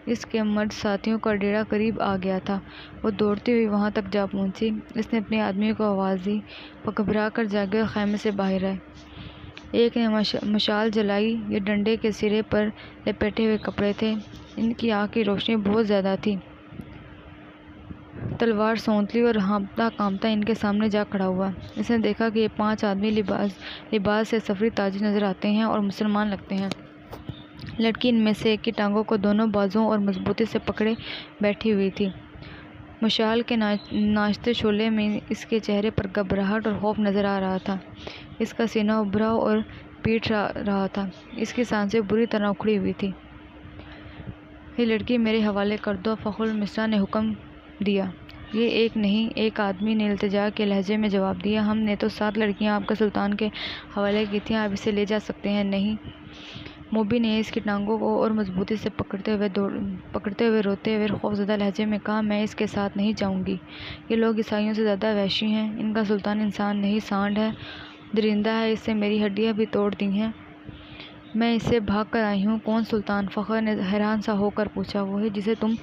اس کے مرد ساتھیوں کا ڈیرا قریب آ گیا تھا۔ وہ دوڑتی ہوئی وہاں تک جا پہنچی۔ اس نے اپنے آدمیوں کو آواز دی۔ وہ گھبرا کر جاگے اور خیمے سے باہر آئے۔ ایک نے مشال جلائی۔ یہ ڈنڈے کے سرے پر لپیٹے ہوئے کپڑے تھے۔ ان کی آنکھ کی روشنی بہت زیادہ تھی۔ تلوار سونت لی اور ہانپتا کانپتا ان کے سامنے جا کھڑا ہوا۔ اس نے دیکھا کہ یہ 5 آدمی لباس سے سفری تاجر نظر آتے ہیں اور مسلمان لگتے ہیں۔ لڑکی ان میں سے ایک کی ٹانگوں کو دونوں بازوؤں اور مضبوطی سے پکڑے بیٹھی ہوئی تھی۔ مشال کے ناچتے شعلے میں اس کے چہرے پر گھبراہٹ اور خوف نظر آ رہا تھا۔ اس کا سینہ ابھرا اور پیٹ رہا تھا۔ اس کی سانسیں بری طرح اکھڑی ہوئی تھیں۔ یہ لڑکی میرے حوالے کر دو، فخر المصرع نے حکم دیا۔ یہ ایک نہیں، ایک آدمی نے التجا کے لہجے میں جواب دیا۔ ہم نے تو 7 لڑکیاں آپ کے سلطان کے حوالے کی تھیں، آپ اسے لے جا سکتے ہیں۔ نہیں۔ موبی نے اس کی ٹانگوں کو اور مضبوطی سے پکڑتے ہوئے روتے ہوئے خوفزدہ لہجے میں کہا، میں اس کے ساتھ نہیں جاؤں گی۔ یہ لوگ عیسائیوں سے زیادہ وحشی ہیں۔ ان کا سلطان انسان نہیں، سانڈ ہے، درندہ ہے، اس سے میری ہڈیاں بھی توڑ دی ہیں۔ میں اس سے بھاگ کر آئی ہوں۔ کون سلطان؟ فخر نے حیران سا ہو کر پوچھا۔ وہی جسے تم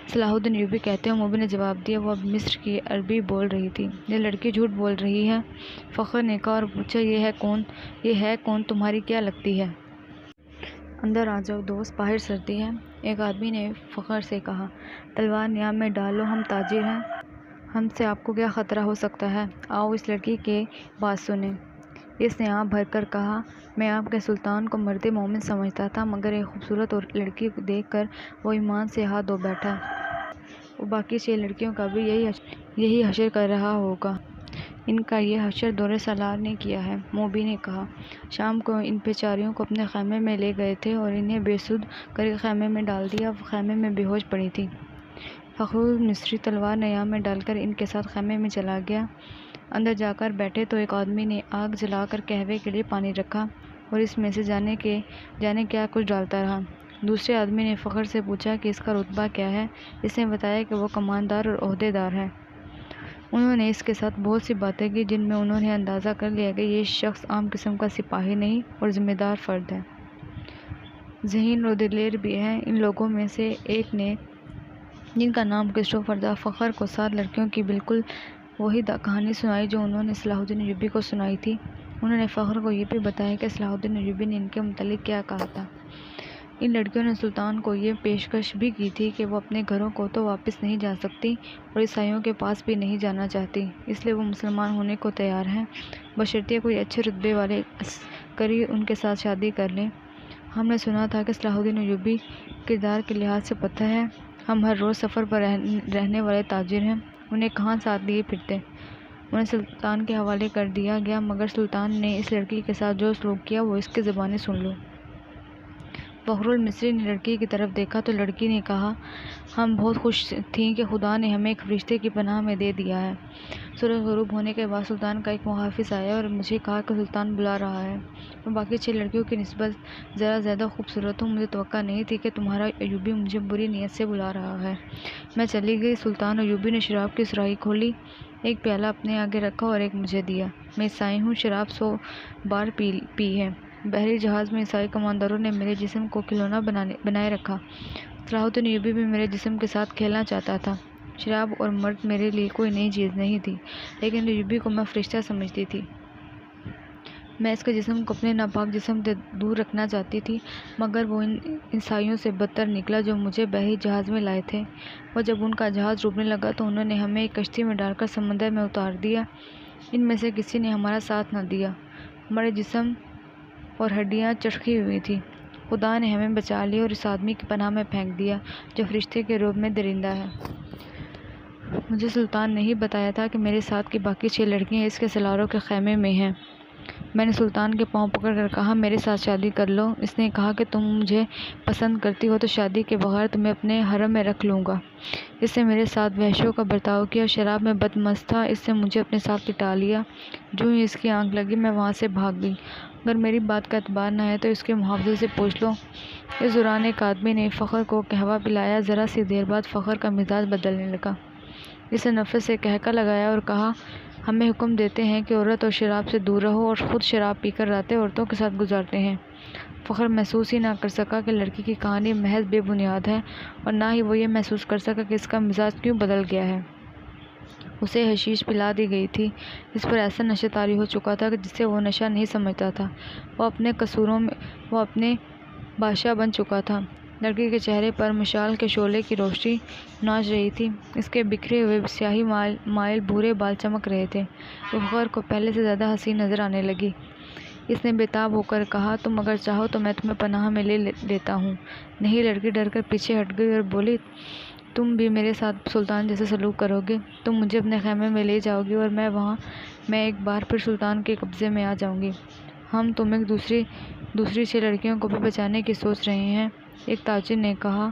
صلاح الدین ایوبی کہتے ہو، موبی نے جواب دیا۔ وہ اب مصر کی عربی بول رہی تھی۔ یہ لڑکی جھوٹ بول رہی ہے، فخر نے کہا اور پوچھا، یہ ہے کون؟ تمہاری کیا لگتی ہے؟ اندر آ جاؤ دوست، باہر سردی ہے۔ ایک آدمی نے فخر سے کہا۔ تلوار نیام میں ڈال لو، ہم تاجر ہیں، ہم سے آپ کو کیا خطرہ ہو سکتا ہے؟ آؤ اس لڑکی کی بات سنیں۔ اس نے آنکھ بھر کر کہا، میں آپ کے سلطان کو مرد مومن سمجھتا تھا، مگر ایک خوبصورت اور لڑکی کو دیکھ کر وہ ایمان سے ہاتھ دھو بیٹھا۔ وہ باقی 6 لڑکیوں کا بھی یہی حشر کر رہا ہوگا۔ ان کا یہ حشر دور سالار نے کیا ہے۔ موبی نے کہا، شام کو ان بیچاریوں کو اپنے خیمے میں لے گئے تھے اور انہیں بے سود کر کے خیمے میں ڈال دیا۔ وہ خیمے میں بے ہوش پڑی تھی۔ فخرالمصری تلوار نیام میں ڈال کر ان کے ساتھ خیمے میں چلا گیا۔ اندر جا کر بیٹھے تو ایک آدمی نے آگ جلا کر قہوے کے لیے پانی رکھا اور اس میں سے جانے کیا کچھ ڈالتا رہا۔ دوسرے آدمی نے فخر سے پوچھا کہ اس کا رتبہ کیا ہے؟ اس نے بتایا کہ وہ کماندار اور عہدے دار ہے۔ انہوں نے اس کے ساتھ بہت سی باتیں کی جن میں انہوں نے اندازہ کر لیا کہ یہ شخص عام قسم کا سپاہی نہیں اور ذمہ دار فرد ہے۔ ذہین اور دلیر بھی ہے۔ ان لوگوں میں سے ایک نے، جن کا نام کرسٹوفر تھا، فخر کو 7 لڑکیوں کی بالکل وہی کہانی سنائی جو انہوں نے صلاح الدین ایوبی کو سنائی تھی۔ انہوں نے فخر کو یہ بھی بتایا کہ صلاح الدین ایوبی نے ان کے متعلق کیا کہا تھا۔ ان لڑکیوں نے سلطان کو یہ پیشکش بھی کی تھی کہ وہ اپنے گھروں کو تو واپس نہیں جا سکتی اور عیسائیوں کے پاس بھی نہیں جانا چاہتی، اس لیے وہ مسلمان ہونے کو تیار ہیں، بشرطیہ کوئی اچھے رتبے والے عسکری ان کے ساتھ شادی کر لیں۔ ہم نے سنا تھا کہ صلاح الدین ایوبی کردار کے لحاظ سے پتھر ہے۔ ہم ہر روز سفر پر رہنے والے تاجر ہیں، انہیں کہاں ساتھ لیے پھرتے؟ انہیں سلطان کے حوالے کر دیا گیا، مگر سلطان نے اس لڑکی کے ساتھ جو سلوک کیا وہ اس کی زبانی سن لو۔ فخرالمصری نے لڑکی کی طرف دیکھا تو لڑکی نے کہا، ہم بہت خوش تھیں کہ خدا نے ہمیں ایک فرشتے کی پناہ میں دے دیا ہے۔ سورج غروب ہونے کے بعد سلطان کا ایک محافظ آیا اور مجھے کہا کہ سلطان بلا رہا ہے۔ میں باقی 6 لڑکیوں کی نسبت ذرا زیادہ خوبصورت ہوں، مجھے توقع نہیں تھی کہ تمہارا ایوبی مجھے بری نیت سے بلا رہا ہے۔ میں چلی گئی۔ سلطان ایوبی نے شراب کی سراہی کھولی، ایک پیالہ اپنے آگے رکھا اور ایک مجھے دیا۔ میں عیسائی ہوں، شراب 100 بار پی ہے۔ بحری جہاز میں عیسائی کمانداروں نے میرے جسم کو کھلونا بنائے رکھا۔ صلاح الدین ایوبی بھی میرے جسم کے ساتھ کھیلنا چاہتا تھا۔ شراب اور مرد میرے لیے کوئی نئی چیز نہیں تھی، لیکن ایوبی کو میں فرشتہ سمجھتی تھی۔ میں اس کے جسم کو اپنے ناپاک جسم سے دور رکھنا چاہتی تھی، مگر وہ ان عیسائیوں سے بدتر نکلا جو مجھے بحری جہاز میں لائے تھے۔ وہ جب ان کا جہاز ڈوبنے لگا تو انہوں نے ہمیں ایک کشتی میں ڈال کر سمندر میں اتار دیا۔ ان میں سے کسی نے ہمارا ساتھ نہ دیا۔ ہمارے جسم اور ہڈیاں چٹکی ہوئی تھیں۔ خدا نے ہمیں بچا لیا اور اس آدمی کی پناہ میں پھینک دیا جو فرشتے کے روپ میں درندہ ہے۔ مجھے سلطان نے ہی بتایا تھا کہ میرے ساتھ کی باقی 6 لڑکیاں اس کے سلاروں کے خیمے میں ہیں۔ میں نے سلطان کے پاؤں پکڑ کر کہا، میرے ساتھ شادی کر لو۔ اس نے کہا کہ تم مجھے پسند کرتی ہو تو شادی کے بغیر تمہیں اپنے حرم میں رکھ لوں گا۔ اس نے میرے ساتھ وحشیوں کا برتاؤ کیا، شراب میں بدمست تھا، اس نے مجھے اپنے ساتھ لٹا لیا۔ جو ہی اس کی آنکھ لگی میں وہاں سے بھاگ گئی۔ اگر میری بات کا اعتبار نہ ہے تو اس کے محافظے سے پوچھ لو۔ اس دوران ایک آدمی نے فخر کو قہوہ پلایا۔ ذرا سی دیر بعد فخر کا مزاج بدلنے لگا۔ اس نے نفرت سے قہقہ لگایا اور کہا، ہمیں حکم دیتے ہیں کہ عورت اور شراب سے دور رہو اور خود شراب پی کر راتیں عورتوں کے ساتھ گزارتے ہیں۔ فخر محسوس ہی نہ کر سکا کہ لڑکی کی کہانی محض بے بنیاد ہے، اور نہ ہی وہ یہ محسوس کر سکا کہ اس کا مزاج کیوں بدل گیا ہے۔ اسے حشیش پلا دی گئی تھی۔ اس پر ایسا نشہ طاری ہو چکا تھا کہ جسے وہ نشہ نہیں سمجھتا تھا۔ وہ اپنے قصوروں میں وہ اپنے بادشاہ بن چکا تھا۔ لڑکی کے چہرے پر مشال کے شعلے کی روشنی ناچ رہی تھی۔ اس کے بکھرے ہوئے سیاہی مائل بھورے بال چمک رہے تھے۔ وہ فخر کو پہلے سے زیادہ حسین نظر آنے لگی۔ اس نے بے تاب ہو کر کہا، تم اگر چاہو تو میں تمہیں پناہ میں لے لیتا ہوں۔ نہیں، لڑکی ڈر کر پیچھے ہٹ گئی اور بولی، تم بھی میرے ساتھ سلطان جیسے سلوک کرو گے؟ تم مجھے اپنے خیمے میں لے جاؤ گی اور میں ایک بار پھر سلطان کے قبضے میں آ جاؤں گی۔ ہم تمہیں دوسری 6 لڑکیوں کو بھی بچانے کی سوچ رہے ہیں۔ ایک تاجر نے کہا،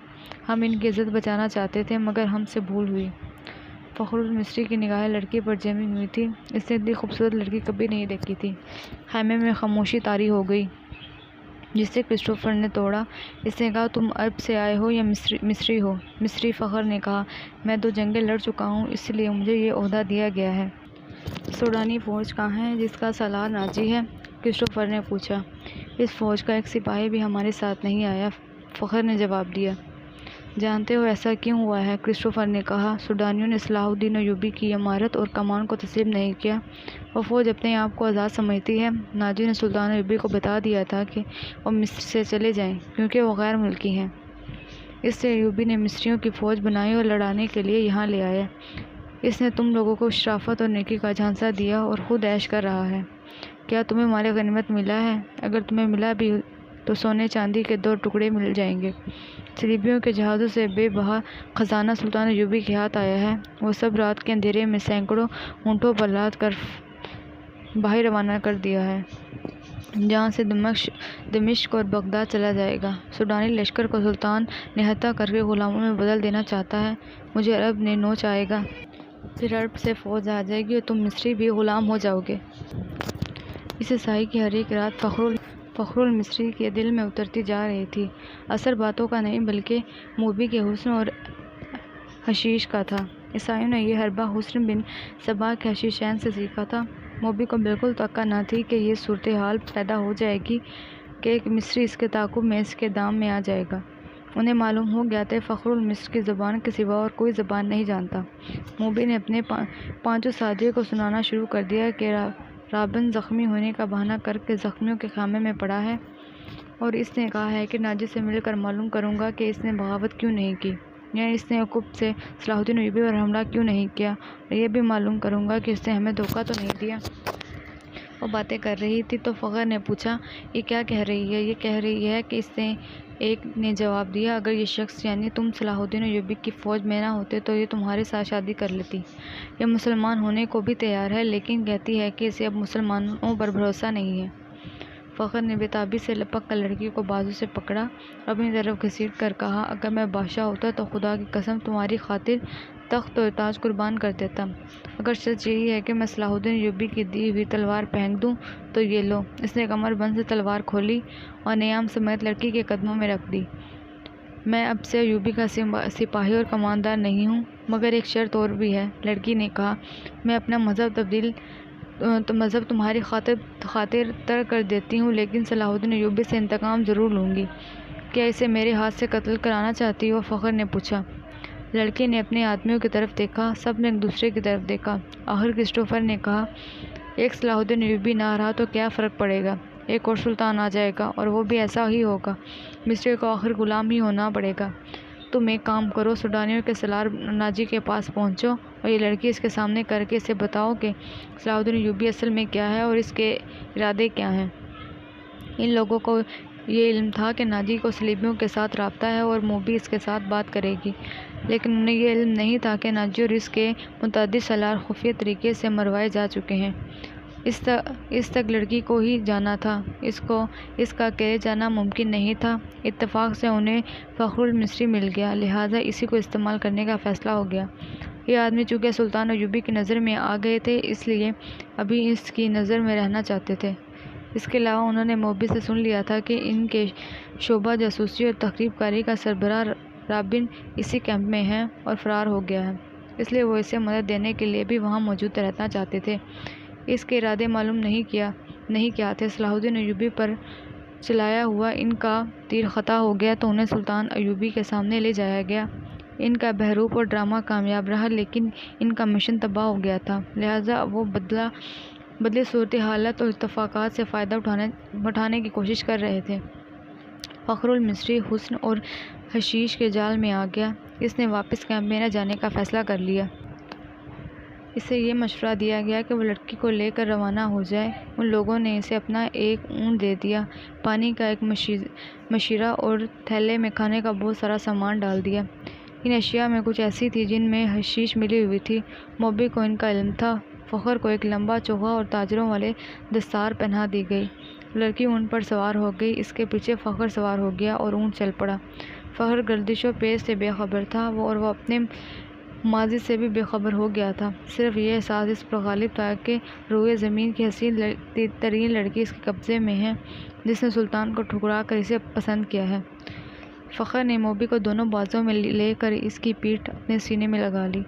ہم ان کی عزت بچانا چاہتے تھے مگر ہم سے بھول ہوئی۔ فخرالمصری کی نگاہیں لڑکی پر جمی ہوئی تھی۔ اس نے اتنی خوبصورت لڑکی کبھی نہیں دیکھی تھی۔ خیمے میں خاموشی طاری ہو گئی جسے کرسٹوفر نے توڑا۔ اس نے کہا، تم عرب سے آئے ہو یا مصری ہو؟ مصری۔ فخر نے کہا، میں 2 جنگیں لڑ چکا ہوں، اس لیے مجھے یہ عہدہ دیا گیا ہے۔ سوڈانی فوج کہاں ہے جس کا سالار ناجی ہے؟ کرسٹوفر نے پوچھا۔ اس فوج کا ایک سپاہی بھی ہمارے ساتھ نہیں آیا، فخر نے جواب دیا۔ جانتے ہو ایسا کیوں ہوا ہے؟ کرسٹوفر نے کہا، سوڈانیوں نے صلاح الدین ایوبی کی عمارت اور کمان کو تسلیم نہیں کیا۔ وہ فوج اپنے آپ کو آزاد سمجھتی ہے۔ ناجی نے سلطان ایوبی کو بتا دیا تھا کہ وہ مصر سے چلے جائیں کیونکہ وہ غیر ملکی ہیں۔ اس سے ایوبی نے مصریوں کی فوج بنائی اور لڑانے کے لیے یہاں لے آیا۔ اس نے تم لوگوں کو شرافت اور نیکی کا جھانسا دیا اور خود عیش کر رہا ہے۔ کیا تمہیں مال غنیمت ملا ہے؟ اگر تمہیں ملا بھی تو سونے چاندی کے 2 ٹکڑے مل جائیں گے۔ صلیبیوں کے جہازوں سے بے بہا خزانہ سلطان ایوبی کے ہاتھ آیا ہے۔ وہ سب رات کے اندھیرے میں سینکڑوں اونٹوں پر لاد کر باہر روانہ کر دیا ہے، جہاں سے دمشق اور بغداد چلا جائے گا۔ سوڈانی لشکر کو سلطان نہتہ کر کے غلاموں میں بدل دینا چاہتا ہے۔ مجھے عرب نے نوچ آئے گا، پھر عرب سے فوج آ جائے گی اور تم مصری بھی غلام ہو جاؤ گے۔ اس عیسائی کی ہر ایک رات فخر المصری کے دل میں اترتی جا رہی تھی۔ اثر باتوں کا نہیں بلکہ موبی کے حسن اور حشیش کا تھا۔ عیسائیوں نے یہ حربہ حسن بن صبا کے حشیشین سے سیکھا تھا۔ موبی کو بالکل توقع نہ تھی کہ یہ صورتحال پیدا ہو جائے گی کہ ایک مصری اس کے تعاقب میں اس کے دام میں آ جائے گا۔ انہیں معلوم ہو گیا تھا فخر المصر کی زبان کے سوا اور کوئی زبان نہیں جانتا۔ موبی نے اپنے 5 ساتھیوں کو سنانا شروع کر دیا کہ رابن زخمی ہونے کا بہانہ کر کے زخمیوں کے خیمے میں پڑا ہے، اور اس نے کہا ہے کہ ناجی سے مل کر معلوم کروں گا کہ اس نے بغاوت کیوں نہیں کی، یعنی اس نے عقب سے صلاح الدین ایوبی پر حملہ کیوں نہیں کیا، اور یہ بھی معلوم کروں گا کہ اس نے ہمیں دھوکہ تو نہیں دیا۔ وہ باتیں کر رہی تھی تو فخر نے پوچھا، یہ کیا کہہ رہی ہے؟ یہ کہہ رہی ہے کہ اس نے ایک نے جواب دیا، اگر یہ شخص یعنی تم صلاح الدین ایوبی کی فوج میں نہ ہوتے تو یہ تمہارے ساتھ شادی کر لیتی۔ یہ مسلمان ہونے کو بھی تیار ہے، لیکن کہتی ہے کہ اسے اب مسلمانوں پر بھروسہ نہیں ہے۔ فخر نے بےتابی سے لپک کر لڑکی کو بازو سے پکڑا اور اپنی طرف گھسیٹ کر کہا، اگر میں بادشاہ ہوتا تو خدا کی قسم تمہاری خاطر تخت اور تاج قربان کر دیتا۔ اگر سچ یہی ہے کہ میں صلاح الدین ایوبی کی دی ہوئی تلوار پھینک دوں تو یہ لو۔ اس نے کمر بند سے تلوار کھولی اور نیام سمیت لڑکی کے قدموں میں رکھ دی۔ میں اب سے ایوبی کا سپاہی اور کماندار نہیں ہوں، مگر ایک شرط اور بھی ہے۔ لڑکی نے کہا، میں اپنا مذہب تمہاری خاطر ترک کر دیتی ہوں، لیکن صلاح الدین ایوبی سے انتقام ضرور لوں گی۔ کیا اسے میرے ہاتھ سے قتل کرانا چاہتی ہو؟ فخر نے پوچھا۔ لڑکی نے اپنے آدمیوں کی طرف دیکھا، سب نے ایک دوسرے کی طرف دیکھا۔ آخر کرسٹوفر نے کہا، ایک صلاح الدین ایوبی نہ رہا تو کیا فرق پڑے گا، ایک اور سلطان آ جائے گا اور وہ بھی ایسا ہی ہوگا، مصری کو آخر غلام ہی ہونا پڑے گا۔ تم ایک کام کرو، سوڈانیوں کے سالار ناجی کے پاس پہنچو اور یہ لڑکی اس کے سامنے کر کے اسے بتاؤ کہ صلاح الدین ایوبی اصل میں کیا ہے اور اس کے ارادے کیا ہیں۔ ان لوگوں کو یہ علم تھا کہ ناجی کو صلیبیوں کے ساتھ رابطہ ہے اور موبی اس کے ساتھ بات کرے گی، لیکن انہیں یہ علم نہیں تھا کہ ناجی اور اس کے متعدد سالار خفیہ طریقے سے مروائے جا چکے ہیں۔ اس تک لڑکی کو ہی جانا تھا، اس کو اس کا اکیلے جانا ممکن نہیں تھا۔ اتفاق سے انہیں فخر المصری مل گیا، لہٰذا اسی کو استعمال کرنے کا فیصلہ ہو گیا۔ یہ آدمی چونکہ سلطان ایوبی کی نظر میں آ گئے تھے، اس لیے ابھی اس کی نظر میں رہنا چاہتے تھے۔ اس کے علاوہ انہوں نے موبی سے سن لیا تھا کہ ان کے شعبہ جاسوسی اور تخریب کاری کا سربراہ رابن اسی کیمپ میں ہے اور فرار ہو گیا ہے، اس لیے وہ اسے مدد دینے کے لیے بھی وہاں موجود رہنا چاہتے تھے۔ اس کے ارادے معلوم نہیں کیا تھے۔ صلاح الدین ایوبی پر چلایا ہوا ان کا تیر خطا ہو گیا تو انہیں سلطان ایوبی کے سامنے لے جایا گیا۔ ان کا بہروپ اور ڈرامہ کامیاب رہا، لیکن ان کا مشن تباہ ہو گیا تھا، لہٰذا وہ بدلے صورتحالات اور اتفاقات سے فائدہ اٹھانے کی کوشش کر رہے تھے۔ فخر المصری حسن اور حشیش کے جال میں آ گیا۔ اس نے واپس کیمپ میں نہ جانے کا فیصلہ کر لیا۔ اسے یہ مشورہ دیا گیا کہ وہ لڑکی کو لے کر روانہ ہو جائے۔ ان لوگوں نے اسے اپنا ایک اونٹ دے دیا، پانی کا ایک مشیرہ اور تھیلے میں کھانے کا بہت سارا سامان ڈال دیا۔ ان اشیاء میں کچھ ایسی تھی جن میں حشیش ملی ہوئی تھی۔ موبی کو ان کا علم تھا۔ فخر کو ایک لمبا چوغا اور تاجروں والے دستار پہنا دی گئی۔ لڑکی اونٹ پر سوار ہو گئی، اس کے پیچھے فخر سوار ہو گیا اور اونٹ چل پڑا۔ فخر گردش و پیش سے بے خبر تھا اور وہ اپنے ماضی سے بھی بے خبر ہو گیا تھا۔ صرف یہ احساس اس پر غالب تھا کہ روئے زمین کی حسین ترین لڑکی اس کے قبضے میں ہے، جس نے سلطان کو ٹھکرا کر اسے پسند کیا ہے۔ فخر نے موبی کو دونوں بازوؤں میں لے کر اس کی پیٹھ اپنے سینے میں لگا لی۔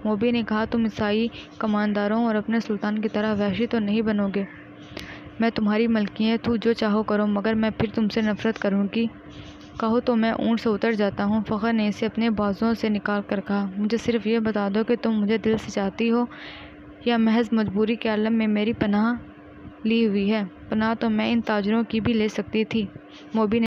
موبی نے کہا، تم عیسائی کمانداروں اور اپنے سلطان کی طرح وحشی تو نہیں بنو گے؟ میں تمہاری ملکیت ہوں، جو چاہو کرو، مگر میں پھر تم سے نفرت کروں گی۔ کہو تو میں اونٹ سے اتر جاتا ہوں۔ فخر نے اسے اپنے بازوؤں سے نکال کر کہا، مجھے صرف یہ بتا دو کہ تم مجھے دل سے چاہتی ہو یا محض مجبوری کے عالم میں میری پناہ لی ہوئی ہے؟ پناہ تو میں ان تاجروں کی بھی لے سکتی تھی۔ موبی نے